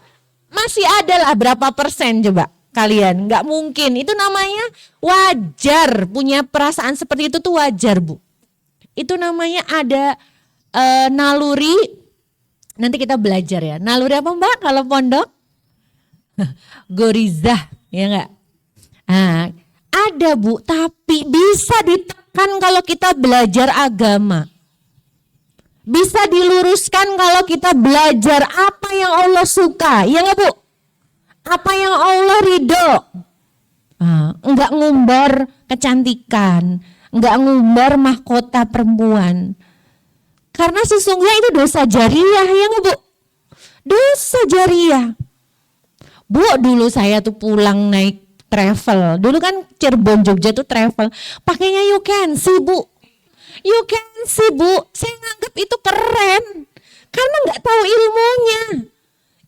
masih ada lah berapa persen coba kalian? Nggak mungkin, itu namanya wajar. Punya perasaan seperti itu tuh wajar Bu. Itu namanya ada naluri, nanti kita belajar ya. Naluri apa Mbak kalau pondok? Gorizah, ya nggak? Nah, ada Bu, tapi bisa ditekan kalau kita belajar agama. Bisa diluruskan kalau kita belajar apa yang Allah suka, ya nggak Bu? Apa yang Allah ridho. Enggak ngumbar kecantikan, enggak ngumbar mahkota perempuan. Karena sesungguhnya itu dosa jariah, ya nggak Bu? Dosa jariah. Bu, dulu saya tuh pulang naik travel. Dulu kan Cirebon Jogja tuh travel. Pakainya you can see Bu. You can see Bu. Saya nganggap itu keren. Karena nggak tahu ilmunya.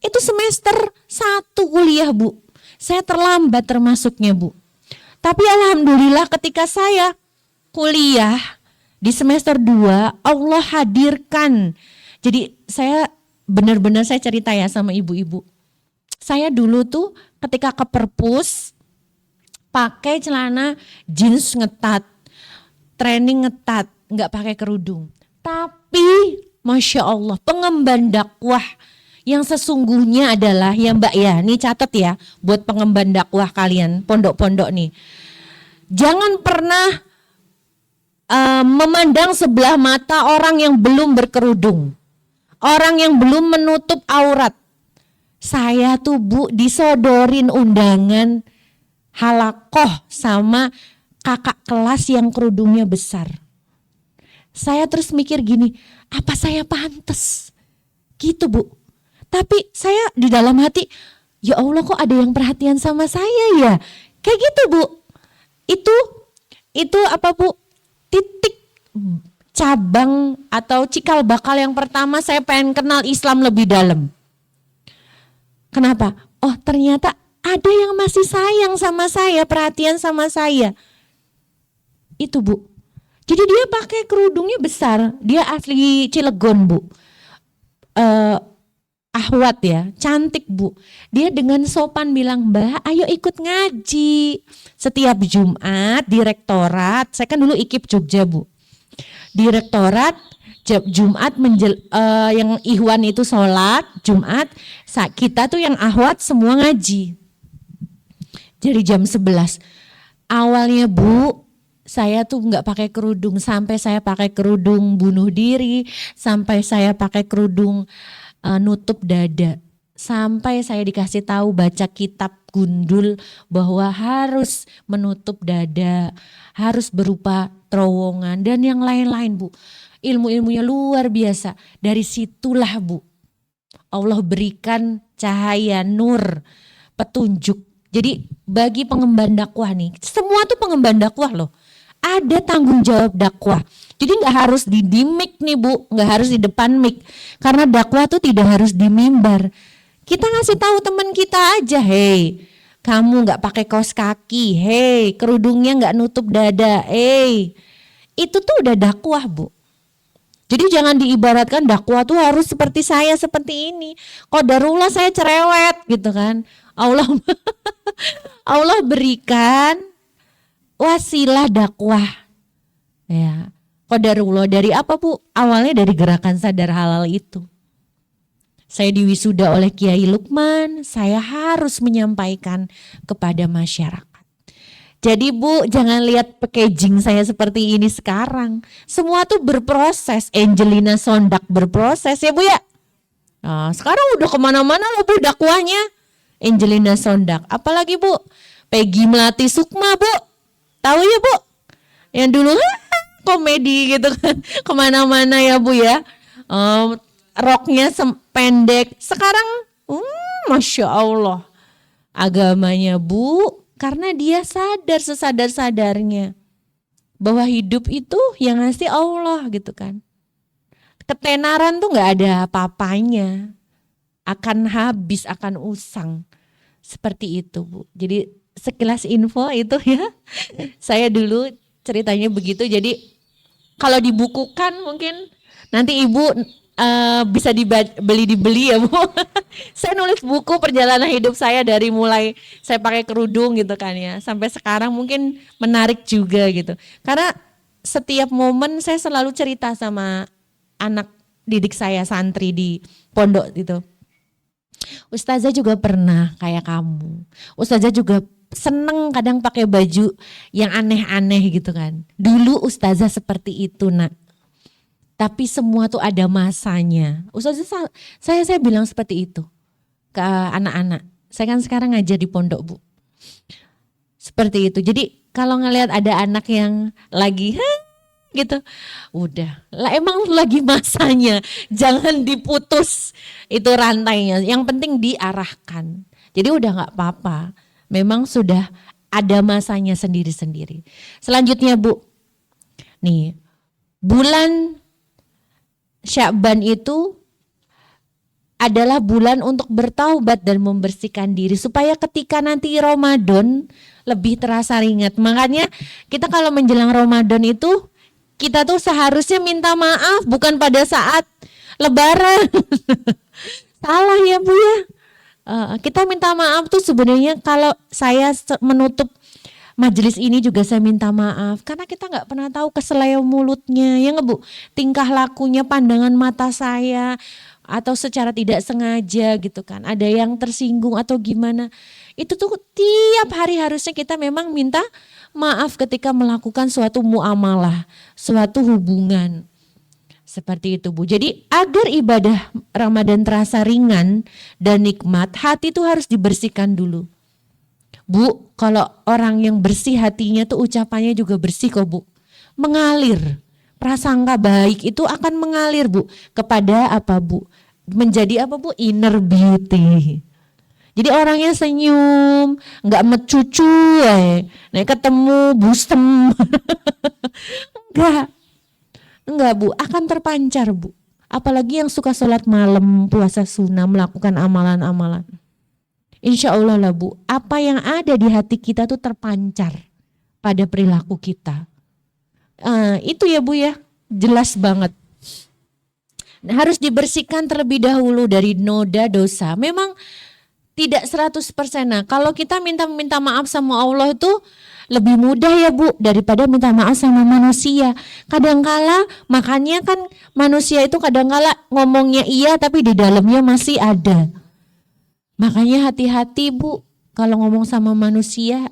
Itu semester 1 kuliah Bu. Saya terlambat termasuknya Bu. Tapi alhamdulillah ketika saya kuliah di semester 2 Allah hadirkan. Jadi saya benar-benar saya cerita ya sama ibu-ibu. Saya dulu tuh ketika ke perpus pakai celana jeans ngetat, training ngetat, nggak pakai kerudung. Tapi Masya Allah pengemban dakwah yang sesungguhnya adalah ya Mbak ya, ini catat ya buat pengemban dakwah kalian, pondok-pondok nih. Jangan pernah memandang sebelah mata orang yang belum berkerudung, orang yang belum menutup aurat. Saya tuh Bu disodorin undangan halakoh sama kakak kelas yang kerudungnya besar. Saya terus mikir gini, apa saya pantas? Gitu Bu. Tapi saya di dalam hati, ya Allah kok ada yang perhatian sama saya ya? Kayak gitu Bu. Itu apa Bu? Titik cabang atau cikal bakal yang pertama saya pengen kenal Islam lebih dalam. Kenapa? Oh ternyata ada yang masih sayang sama saya, perhatian sama saya. Itu Bu. Jadi dia pakai kerudungnya besar, dia asli Cilegon Bu. Ahwat ya, cantik Bu. Dia dengan sopan bilang, Mbak ayo ikut ngaji. Setiap Jumat di rektorat, saya kan dulu IKIP Jogja Bu. Di rektorat Jumat yang Ikhwan itu sholat Jumat, kita tuh yang ahwat semua ngaji. Jadi jam 11. Awalnya Bu, saya tuh nggak pakai kerudung, sampai saya pakai kerudung bunuh diri, sampai saya pakai kerudung nutup dada, sampai saya dikasih tahu baca kitab gundul bahwa harus menutup dada, harus berupa terowongan dan yang lain-lain Bu. Ilmu-ilmunya luar biasa. Dari situlah Bu, Allah berikan cahaya, nur, petunjuk. Jadi bagi pengemban dakwah nih, semua tuh pengemban dakwah loh. Ada tanggung jawab dakwah. Jadi gak harus di mic nih Bu, gak harus di depan mic. Karena dakwah tuh tidak harus di mimbar. Kita ngasih tahu teman kita aja, hey kamu gak pakai kaos kaki, hey kerudungnya gak nutup dada, hey. Itu tuh udah dakwah Bu. Jadi jangan diibaratkan dakwah tuh harus seperti saya seperti ini. Qadarullah saya cerewet gitu kan. Allah berikan wasilah dakwah. Ya. Qadarullah dari apa Bu? Awalnya dari gerakan sadar halal itu. Saya diwisuda oleh Kiai Lukman, saya harus menyampaikan kepada masyarakat. Jadi Bu, jangan lihat packaging saya seperti ini sekarang. Semua tuh berproses. Angelina Sondak berproses ya Bu ya. Nah, sekarang udah kemana-mana loh Bu dakwahnya. Angelina Sondak. Apalagi Bu, Peggy Melati Sukma Bu. Tahu ya Bu? Yang dulu komedi gitu kan. Kemana-mana ya Bu ya. Roknya pendek. Sekarang Masya Allah. Agamanya Bu Karena dia sadar sesadar-sadarnya bahwa hidup itu yang ngasih Allah gitu kan. Ketenaran tuh gak ada apa-apanya, akan habis, akan usang. Seperti itu Bu. Jadi sekilas info itu ya. Saya dulu ceritanya begitu. Jadi kalau dibukukan mungkin nanti Ibu bisa dibeli ya Bu. Saya nulis buku perjalanan hidup saya dari mulai saya pakai kerudung gitu kan ya, sampai sekarang mungkin menarik juga gitu. Karena setiap momen saya selalu cerita sama anak didik saya, santri di pondok itu. Ustazah juga pernah kayak kamu. Ustazah juga seneng kadang pakai baju yang aneh-aneh gitu kan. Dulu ustazah seperti itu nak. Tapi semua tuh ada masanya. Ustazah saya bilang seperti itu ke anak-anak. Saya kan sekarang ngajar di pondok Bu. Seperti itu. Jadi kalau ngelihat ada anak yang lagi gitu, udah lah emang lagi masanya. Jangan diputus itu rantainya. Yang penting diarahkan. Jadi udah nggak apa-apa. Memang sudah ada masanya sendiri-sendiri. Selanjutnya Bu, nih bulan Sya'ban itu adalah bulan untuk bertaubat dan membersihkan diri supaya ketika nanti Ramadan lebih terasa ringan. Makanya kita kalau menjelang Ramadan itu kita tuh seharusnya minta maaf bukan pada saat Lebaran. Salah ya Bu ya. Kita minta maaf tuh sebenarnya kalau saya menutup majelis ini juga saya minta maaf karena kita nggak pernah tahu keseleo mulutnya ya nggak Bu, tingkah lakunya, pandangan mata saya atau secara tidak sengaja gitu kan, ada yang tersinggung atau gimana, itu tuh tiap hari harusnya kita memang minta maaf ketika melakukan suatu muamalah, suatu hubungan. Seperti itu Bu. Jadi agar ibadah Ramadan terasa ringan dan nikmat, hati itu harus dibersihkan dulu. Bu, kalau orang yang bersih hatinya tuh ucapannya juga bersih kok Bu. Mengalir. Prasangka baik itu akan mengalir Bu. Kepada apa Bu? Menjadi apa Bu? Inner beauty. Jadi orangnya senyum, gak mecucu ya. Nah ketemu busem. Enggak Bu, akan terpancar Bu. Apalagi yang suka sholat malam, puasa sunnah, melakukan amalan-amalan. Insya Allah lah Bu, apa yang ada di hati kita tuh terpancar pada perilaku kita. Itu ya Bu ya, jelas banget. Harus dibersihkan terlebih dahulu dari noda dosa. Memang tidak 100%. Nah, kalau kita minta maaf sama Allah itu lebih mudah ya Bu daripada minta maaf sama manusia. Kadangkala makanya kan manusia itu kadangkala ngomongnya iya tapi di dalamnya masih ada. Makanya hati-hati Bu kalau ngomong sama manusia.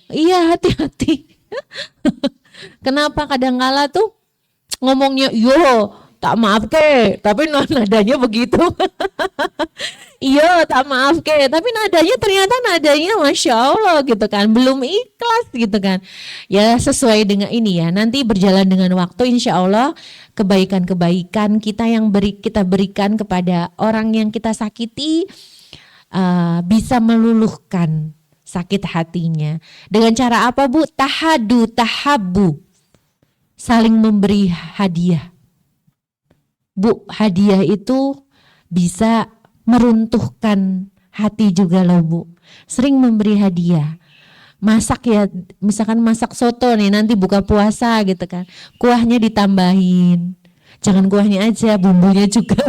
Iya hati-hati. Kenapa kadangkala tuh ngomongnya yo tak maaf ke, tapi nadanya begitu. Iya tak maaf ke, tapi nadanya ternyata Masya Allah gitu kan, belum ikhlas gitu kan. Ya sesuai dengan ini ya, nanti berjalan dengan waktu insya Allah kebaikan-kebaikan kita yang kita berikan kepada orang yang kita sakiti bisa meluluhkan sakit hatinya. Dengan cara apa Bu? Tahabu, saling memberi hadiah. Bu, hadiah itu bisa meruntuhkan hati juga loh Bu. Sering memberi hadiah. Masak ya, misalkan masak soto nih nanti buka puasa gitu kan. Kuahnya ditambahin. Jangan kuahnya aja, bumbunya juga.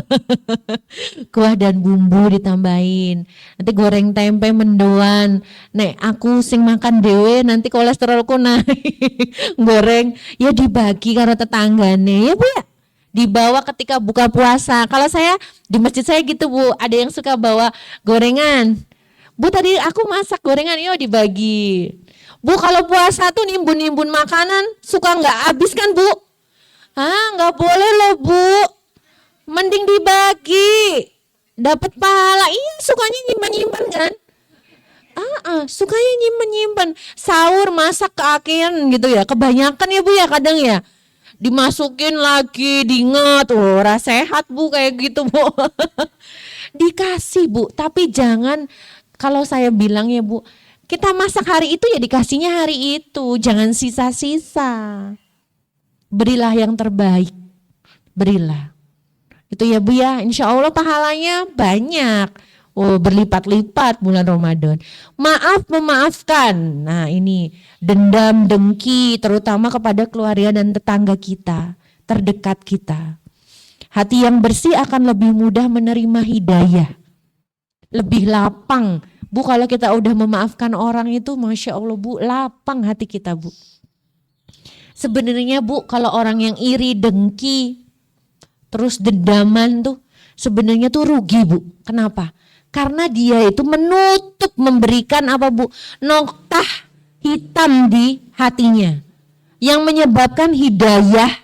Kuah dan bumbu ditambahin. Nanti goreng tempe mendoan. Nek aku sing makan dewe nanti kolesterolku naik. Goreng ya dibagi karo tetanggane ya Bu ya. Dibawa ketika buka puasa. Kalau saya di masjid saya gitu Bu, ada yang suka bawa gorengan. Bu tadi aku masak gorengan, yuk dibagi. Bu kalau puasa tuh nimbun-nimbun makanan suka nggak habis kan Bu? Nggak boleh loh Bu. Mending dibagi. Dapat pahala. Iya sukanya nyimpan-nyimpan kan? Sukanya nyimpan-nyimpan. Sahur masak keakian gitu ya. Kebanyakan ya Bu ya kadang ya. Dimasukin lagi, diingat, sehat Bu kayak gitu Bu. Dikasih Bu, tapi jangan, kalau saya bilang ya Bu, Kita masak hari itu ya dikasihnya hari itu, jangan sisa-sisa. Berilah yang terbaik, berilah. Itu ya Bu ya, insya Allah pahalanya banyak. Oh, berlipat-lipat bulan Ramadan. Maaf memaafkan. Nah ini dendam, dengki terutama kepada keluarga dan tetangga kita, terdekat kita. Hati yang bersih akan lebih mudah menerima hidayah. Lebih lapang. Bu kalau kita udah memaafkan orang itu Masya Allah Bu, lapang hati kita Bu. Sebenarnya Bu kalau orang yang iri, dengki, terus dendaman tuh sebenarnya tuh rugi Bu. Kenapa? Karena dia itu menutup memberikan apa Bu? Noktah hitam di hatinya. Yang menyebabkan hidayah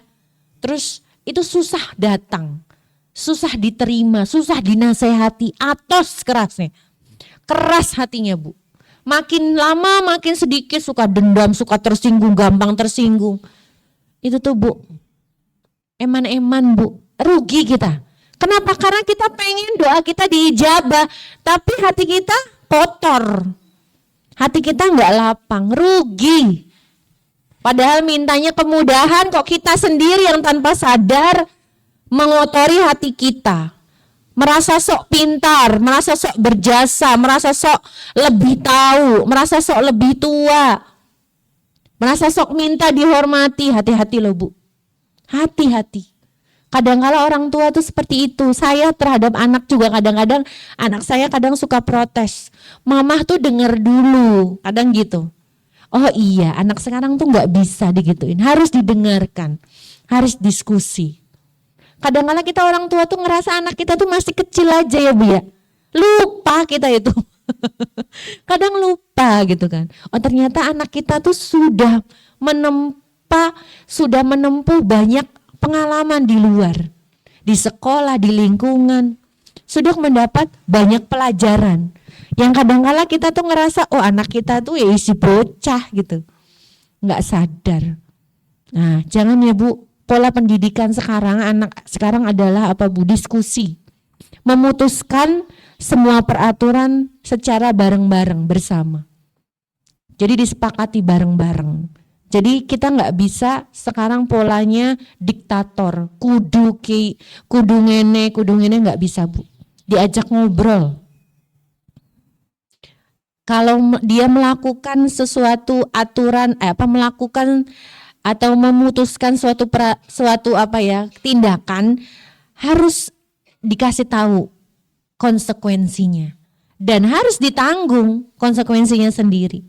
terus itu susah datang. Susah diterima, susah dinasehati, atos kerasnya. Keras hatinya Bu. Makin lama makin sedikit suka dendam, suka tersinggung, gampang tersinggung. Itu tuh Bu, eman-eman Bu, rugi kita. Kenapa? Karena kita pengen doa kita diijabah, tapi hati kita kotor. Hati kita nggak lapang, rugi. Padahal mintanya kemudahan, kok kita sendiri yang tanpa sadar mengotori hati kita. Merasa sok pintar, merasa sok berjasa, merasa sok lebih tahu, merasa sok lebih tua. Merasa sok minta dihormati, hati-hati loh Bu. Hati-hati. Kadang-kala orang tua tuh seperti itu. Saya terhadap anak juga kadang-kadang, anak saya kadang suka protes. Mama tuh denger dulu, kadang gitu. Oh iya, anak sekarang tuh gak bisa digituin, harus didengarkan, harus diskusi. Kadang-kadang kita orang tua tuh ngerasa anak kita tuh masih kecil aja ya Bu ya. Lupa kita itu. Kadang lupa gitu kan. Oh ternyata anak kita tuh sudah menempuh banyak pengalaman di luar. Di sekolah, di lingkungan. Sudah mendapat banyak pelajaran. Yang kadang-kadang kita tuh ngerasa oh anak kita tuh ya isi bocah gitu. Nggak sadar. Nah jangan ya Bu. Pola pendidikan sekarang, anak sekarang adalah apa Bu? Diskusi. Memutuskan semua peraturan secara bareng-bareng bersama. Jadi disepakati bareng-bareng. Jadi kita nggak bisa sekarang polanya diktator, kudu ngene nggak bisa Bu. Diajak ngobrol. Kalau dia melakukan sesuatu aturan, melakukan atau memutuskan suatu tindakan harus dikasih tahu konsekuensinya dan harus ditanggung konsekuensinya sendiri.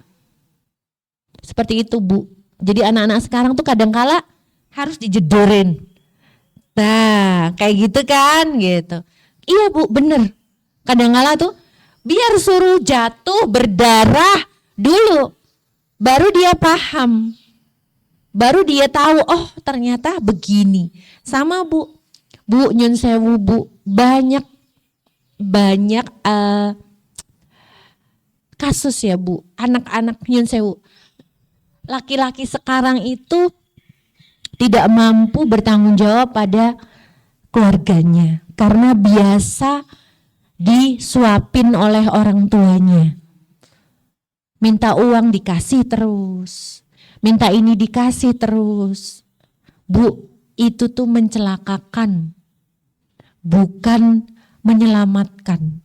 Seperti itu Bu. Jadi anak-anak sekarang tuh kadang-kala harus dijedorin. Nah, kayak gitu kan gitu. Iya Bu, bener. Kadang-kala tuh biar suruh jatuh berdarah dulu baru dia paham. Baru dia tahu, oh ternyata begini. Sama Bu, nyun sewu Bu, banyak kasus ya Bu, anak-anak nyun sewu. Laki-laki sekarang itu tidak mampu bertanggung jawab pada keluarganya. Karena biasa disuapin oleh orang tuanya. Minta uang dikasih terus. Minta ini dikasih terus. Bu, itu tuh mencelakakan, bukan menyelamatkan.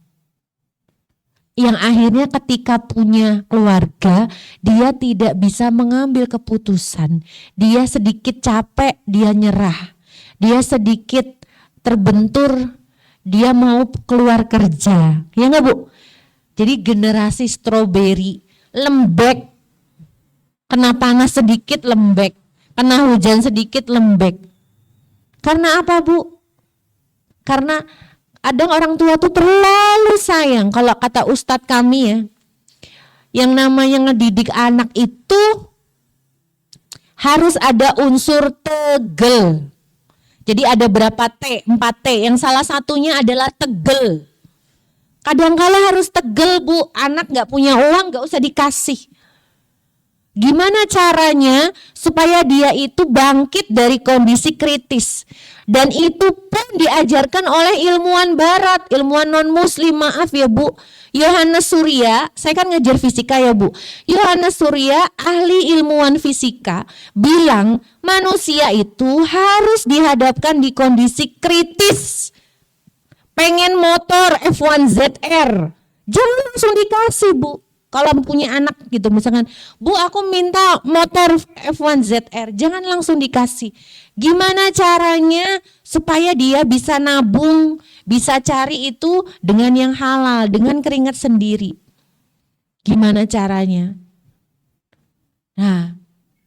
Yang akhirnya ketika punya keluarga, dia tidak bisa mengambil keputusan. Dia sedikit capek, dia nyerah. Dia sedikit terbentur, dia mau keluar kerja. Ya enggak Bu? Jadi generasi stroberi, lembek. Kena panas sedikit lembek, kena hujan sedikit lembek. Karena apa Bu? Karena kadang orang tua tuh terlalu sayang. Kalau kata ustadz kami ya, yang namanya ngedidik anak itu harus ada unsur tegel. Jadi ada berapa T? 4 T. Yang salah satunya adalah tegel. Kadang-kala harus tegel Bu. Anak gak punya uang gak usah dikasih. Gimana caranya supaya dia itu bangkit dari kondisi kritis. Dan itu pun diajarkan oleh ilmuwan barat, ilmuwan non-muslim, maaf ya Bu. Yohanes Surya, saya kan ngajar fisika ya Bu. Yohanes Surya, ahli ilmuwan fisika, bilang manusia itu harus dihadapkan di kondisi kritis. Pengen motor F1 ZR, jangan langsung dikasih Bu. Kalau punya anak gitu misalkan, Bu aku minta motor F1 ZR, jangan langsung dikasih. Gimana caranya supaya dia bisa nabung, bisa cari itu dengan yang halal, dengan keringat sendiri. Gimana caranya? Nah,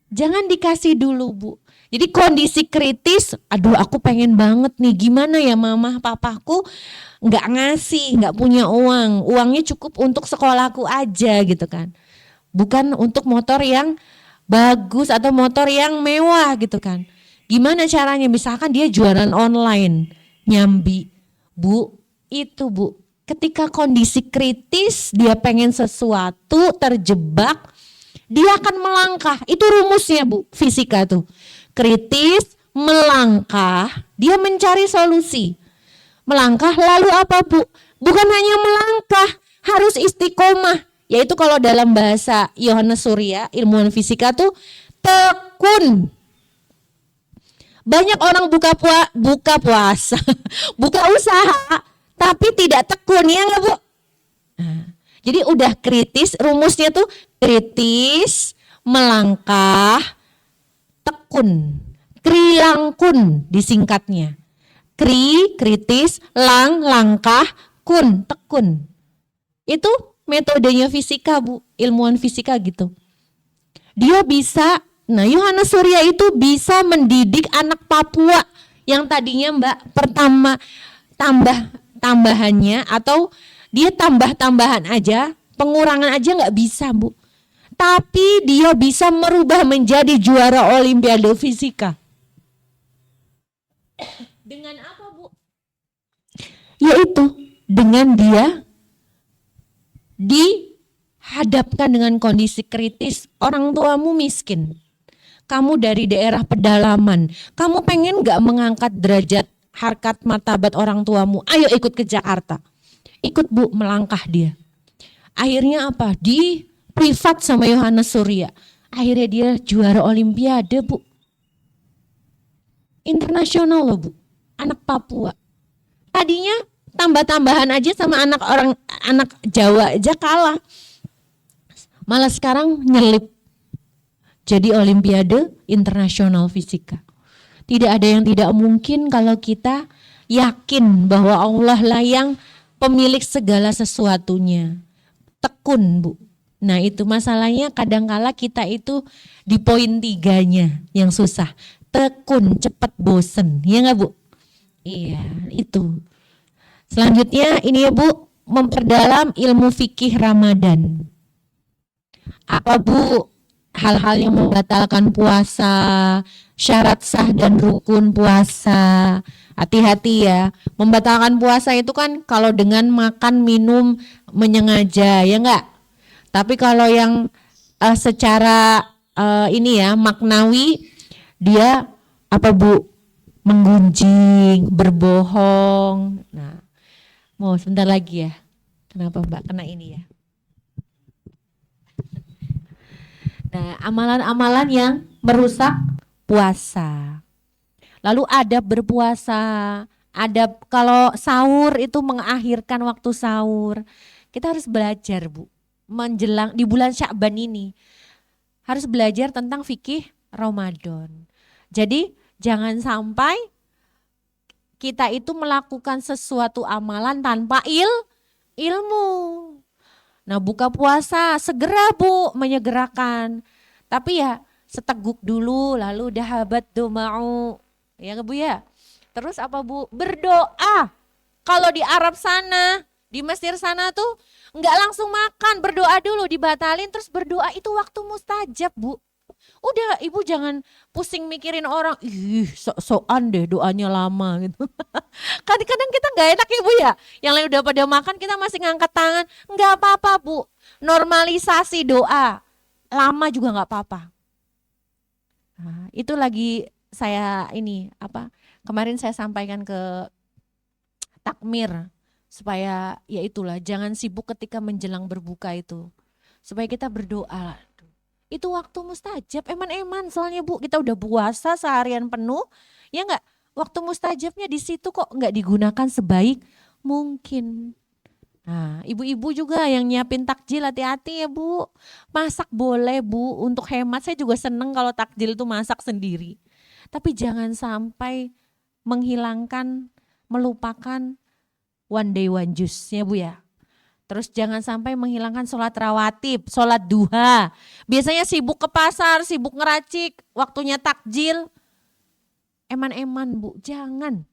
jangan dikasih dulu Bu. Jadi kondisi kritis, aduh aku pengen banget nih, gimana ya mama papaku nggak ngasih, nggak punya uang, uangnya cukup untuk sekolahku aja gitu kan. Bukan untuk motor yang bagus atau motor yang mewah gitu kan. Gimana caranya, misalkan dia jualan online, nyambi. Bu, itu Bu, ketika kondisi kritis, dia pengen sesuatu, terjebak, dia akan melangkah. Itu rumusnya Bu, fisika tuh. Kritis, melangkah, dia mencari solusi. Melangkah lalu apa Bu? Bukan hanya melangkah, harus istiqomah. Yaitu kalau dalam bahasa Yohanes Surya, ilmuwan fisika tuh tekun. Banyak orang buka puasa, buka usaha, tapi tidak tekun, ya nggak Bu? Nah, jadi udah kritis, rumusnya tuh kritis, melangkah, tekun, krilangkun disingkatnya. Kritis, langkah, tekun. Itu metodenya fisika Bu, ilmuwan fisika gitu. Dia bisa, nah Yohanes Surya itu bisa mendidik anak Papua yang tadinya Mbak pertama tambahannya atau dia tambah-tambahan aja, pengurangan aja nggak bisa Bu. Tapi dia bisa merubah menjadi juara Olimpiade Fisika. Dengan apa Bu? Yaitu dengan dia dihadapkan dengan kondisi kritis. Orang tuamu miskin, kamu dari daerah pedalaman, kamu pengen gak mengangkat derajat harkat martabat orang tuamu? Ayo ikut ke Jakarta. Ikut Bu, melangkah dia. Akhirnya apa? Di privat sama Yohanes Surya. Akhirnya dia juara Olimpiade Bu. Internasional loh Bu. Anak Papua. Tadinya tambah-tambahan aja sama anak Jawa aja kalah. Malah sekarang nyelip jadi Olimpiade Internasional Fisika. Tidak ada yang tidak mungkin kalau kita yakin bahwa Allah lah yang pemilik segala sesuatunya. Tekun Bu. Nah itu masalahnya kadangkala kita itu di poin 3-nya yang susah. Tekun, cepat bosen. Ya nggak Bu? Iya itu. Selanjutnya ini ya Bu, memperdalam ilmu fikih Ramadan. Apa Bu hal-hal yang membatalkan puasa, syarat sah dan rukun puasa? Hati-hati ya, membatalkan puasa itu kan kalau dengan makan minum menyengaja, ya enggak? Tapi kalau yang secara ini ya maknawi, dia apa Bu? Menggunjing, berbohong. Nah, mau sebentar lagi ya. Kenapa Mbak kena ini ya? Nah, amalan-amalan yang merusak puasa. Lalu adab berpuasa, adab kalau sahur itu mengakhirkan waktu sahur. Kita harus belajar Bu, menjelang di bulan Sya'ban ini. Harus belajar tentang fikih Ramadan. Jadi jangan sampai kita itu melakukan sesuatu amalan tanpa ilmu. Nah buka puasa segera Bu menyegerakan. Tapi ya seteguk dulu lalu dahabat doma'u. Ya Bu ya. Terus apa Bu? Berdoa. Kalau di Arab sana, di Mesir sana tuh enggak langsung makan, berdoa dulu dibatalin terus berdoa itu waktu mustajab Bu. Udah Ibu jangan pusing mikirin orang, ih sok-sokan deh doanya lama gitu. Kadang-kadang kita gak enak Ibu ya, yang lain udah pada makan kita masih ngangkat tangan. Enggak apa-apa Bu, normalisasi doa. lama juga nggak apa-apa. Nah, itu lagi saya kemarin saya sampaikan ke takmir supaya ya itulah jangan sibuk ketika menjelang berbuka itu. Supaya kita berdoa. Itu waktu mustajab, eman-eman soalnya Bu, kita udah puasa seharian penuh, ya enggak? Waktu mustajabnya di situ kok enggak digunakan sebaik mungkin. Nah, ibu-ibu juga yang nyiapin takjil hati-hati ya Bu. Masak boleh Bu, untuk hemat saya juga seneng kalau takjil itu masak sendiri. Tapi jangan sampai melupakan one day one juice ya Bu ya. Terus jangan sampai menghilangkan sholat rawatib, sholat duha. Biasanya sibuk ke pasar, sibuk ngeracik, waktunya takjil. Eman-eman Bu, jangan.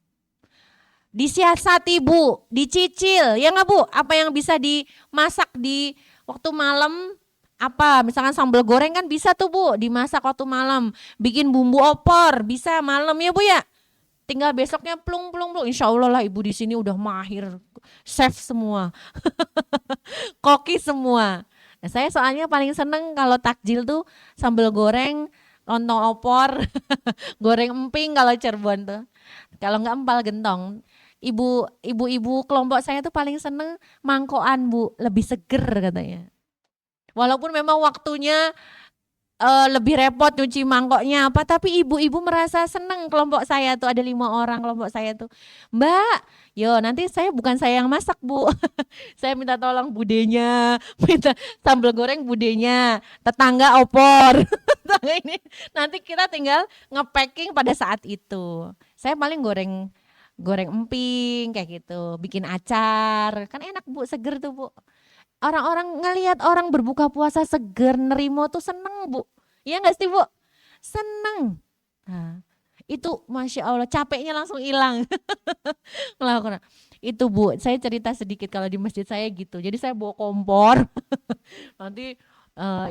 Disiasati Bu, dicicil, ya nggak Bu? Apa yang bisa dimasak di waktu malam, apa misalkan sambal goreng kan bisa tuh Bu, dimasak waktu malam. Bikin bumbu opor, bisa malam ya Bu ya. Tinggal besoknya plung, insya Allah lah ibu di sini udah mahir, chef semua, koki semua. Nah, saya soalnya paling seneng kalau takjil tuh sambal goreng, lontong opor, goreng emping kalau Cirebon tuh. Kalau nggak empal gentong. Ibu-ibu kelompok saya tuh paling seneng mangkoan Bu, lebih seger katanya. Walaupun memang waktunya lebih repot nyuci mangkoknya apa, tapi ibu-ibu merasa seneng. Kelompok saya tuh ada 5 orang kelompok saya tuh, Mbak, yo nanti bukan saya yang masak Bu, saya minta tolong budenya, minta sambal goreng budenya, tetangga opor, tetangga ini nanti kita tinggal nge-packing pada saat itu. Saya paling goreng emping kayak gitu, bikin acar, kan enak Bu, seger tuh Bu. Orang-orang ngelihat orang berbuka puasa seger, nerimo tuh seneng Bu. Iya nggak sih Bu? Seneng. Nah, itu Masya Allah capeknya langsung hilang. Itu Bu, saya cerita sedikit kalau di masjid saya gitu. Jadi saya bawa kompor. Nanti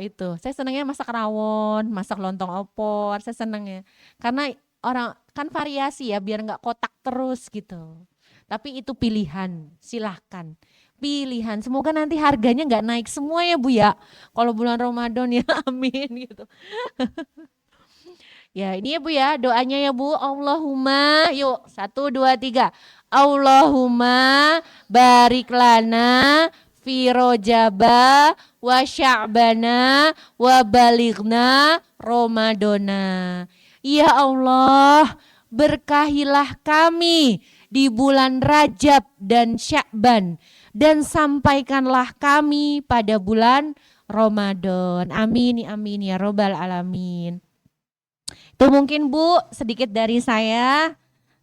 itu, saya senangnya masak rawon, masak lontong opor, saya senangnya. Karena orang kan variasi ya, biar nggak kotak terus gitu. Tapi itu pilihan, silahkan. Pilihan. Semoga nanti harganya nggak naik semua ya Bu ya. Kalau bulan Ramadan ya amin gitu. Ya ini ya Bu ya doanya ya Bu. Allahumma yuk 1, 2, 3. Allahumma barik lana fi rojaba wa sya'bana wa balighna Ramadana. Ya Allah berkahilah kami di bulan Rajab dan Sya'ban dan sampaikanlah kami pada bulan Ramadan. Amin ya robbal alamin. Itu mungkin Bu sedikit dari saya.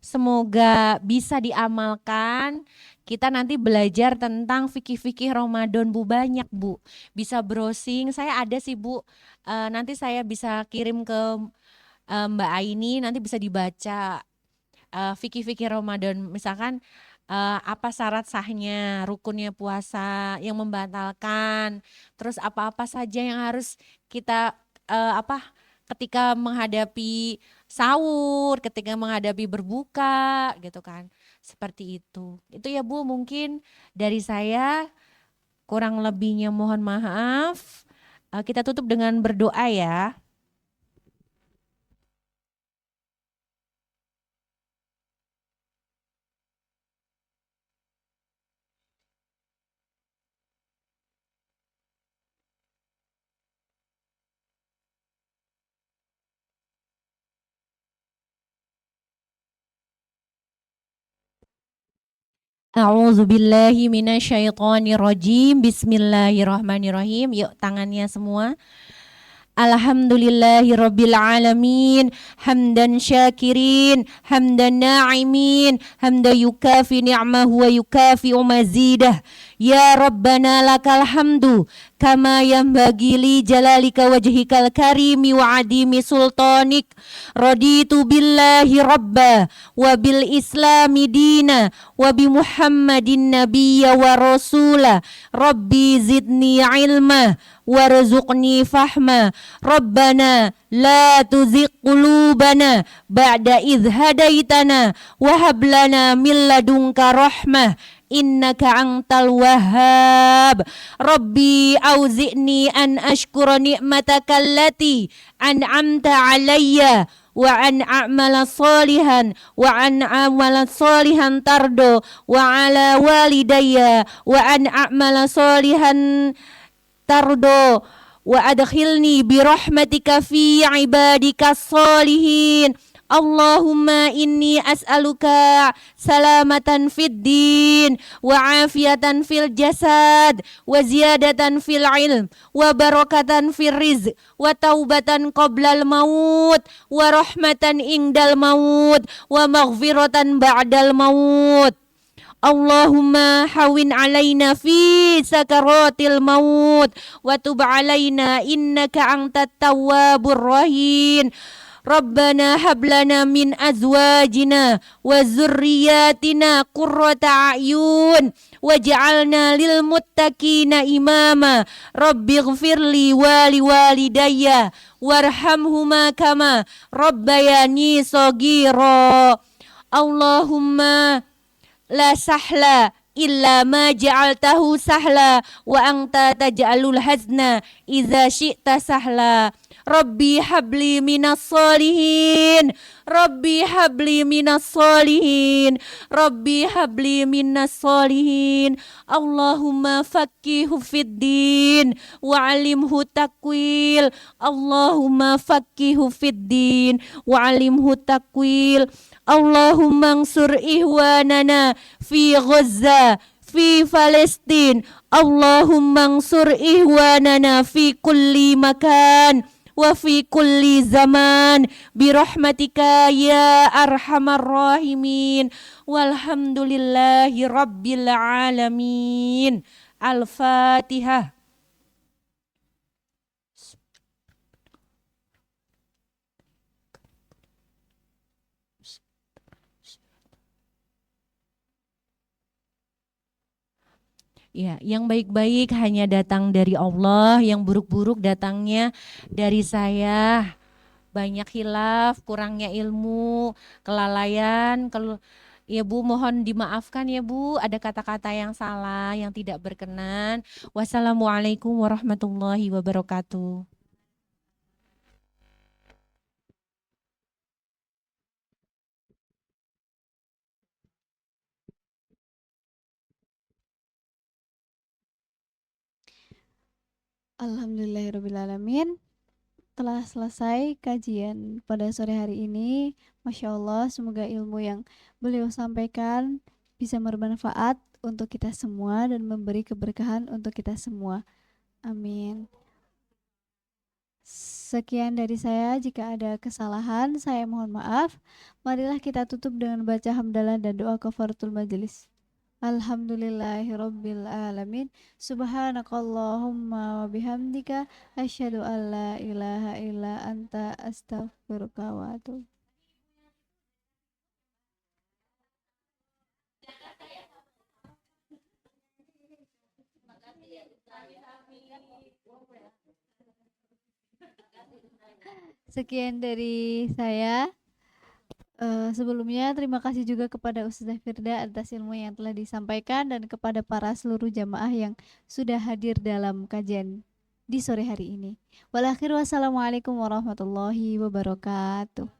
Semoga bisa diamalkan. Kita nanti belajar tentang fikih-fikih Ramadan Bu, banyak Bu. Bisa browsing. Saya ada sih Bu. Nanti saya bisa kirim ke Mbak Aini, nanti bisa dibaca fikih-fikih Ramadan. Misalkan apa syarat sahnya, rukunnya puasa, yang membatalkan, terus apa-apa saja yang harus kita ketika menghadapi sahur, ketika menghadapi berbuka gitu kan. Seperti itu. Itu ya Bu mungkin dari saya, kurang lebihnya mohon maaf. Kita tutup dengan berdoa ya. A'udzubillahi minasyaitonirrajim. Bismillahirrahmanirrahim. Yuk tangannya semua. Alhamdulillahirabbil alamin, hamdan syakirin, hamdan na'imin, hamdan yukafi ni'mahu wa yukafi mazidah. Ya Rabbana lakal hamdu kama yanbaghi li jalalika wajhikal karimi wa adimi sultanik. Raditu billahi rabba wa bil islami dina wa bi Muhammadin nabiyya wa rasula. Rabbi zidni ilma warzuqni fahma. Rabbana la tuzigh qulubana ba'da idh hadaitana wa hab lana min ladunka rahmah innaka antal wahhab. Rabbi auzi'ni an ashkura ni'mataka allati an'amta alayya wa an a'mala salihan tardo wa ala walidayya wa an a'mala salihan tardo wa adkhilni bi rahmatika fi ibadika salihin. Allahumma inni as'aluka salamatan fid din wa afiatan fil jasad wa ziyadatan fil ilm wa barakatan fil rizq wa taubatan qoblal maut wa rahmatan indal maut wa maghfiratan ba'dal maut. Allahumma hawin alaina fi sakaratil maut wa tub alaina innaka antat tawwabur rahim. Rabbana hablana min azwajina wa zurriyatina qurrata a'yun waj'alna lil muttaqina imama. Rabbighfirli wa liwalidayya warhamhuma kama rabbayani shaghira. Allahumma la sahla illa ma ja'altahu sahla wa anta taj'alul hazna idza syi'ta sahla. Rabbi habli minas solihin. Rabbi habli minas solihin. Rabbi habli minas solihin. Allahumma fakkihu fid din wa alimhu takwil. Allahumma fakkihu fid din wa alimhu takwil. Allahumma ansur ihwanana fi Gaza, fi Palestin. Allahumma ansur ihwanana fi kulli makan wa fi kulli zaman bi rahmatika ya arhamar rahimin. Walhamdulillahi rabbil alamin. Al-Fatihah. Ya, yang baik-baik hanya datang dari Allah, yang buruk-buruk datangnya dari saya. Banyak khilaf, kurangnya ilmu, kelalaian, ya Bu, mohon dimaafkan ya Bu, ada kata-kata yang salah, yang tidak berkenan. Wassalamualaikum warahmatullahi wabarakatuh. Alhamdulillahirrabbilalamin. Telah selesai kajian pada sore hari ini. Masya Allah, semoga ilmu yang beliau sampaikan bisa bermanfaat untuk kita semua dan memberi keberkahan untuk kita semua. Amin. Sekian dari saya. Jika ada kesalahan, saya mohon maaf. Marilah kita tutup dengan baca hamdalah dan doa kafaratul majelis. Alhamdulillahirabbil alamin. Subhanakallahumma wa bihamdika asyhadu an la ilaha illa anta astaghfiruka wa atubu. Sekian dari saya. Sebelumnya terima kasih juga kepada Ustazah Firda atas ilmu yang telah disampaikan dan kepada para seluruh jamaah yang sudah hadir dalam kajian di sore hari ini. Wassalamualaikum warahmatullahi wabarakatuh.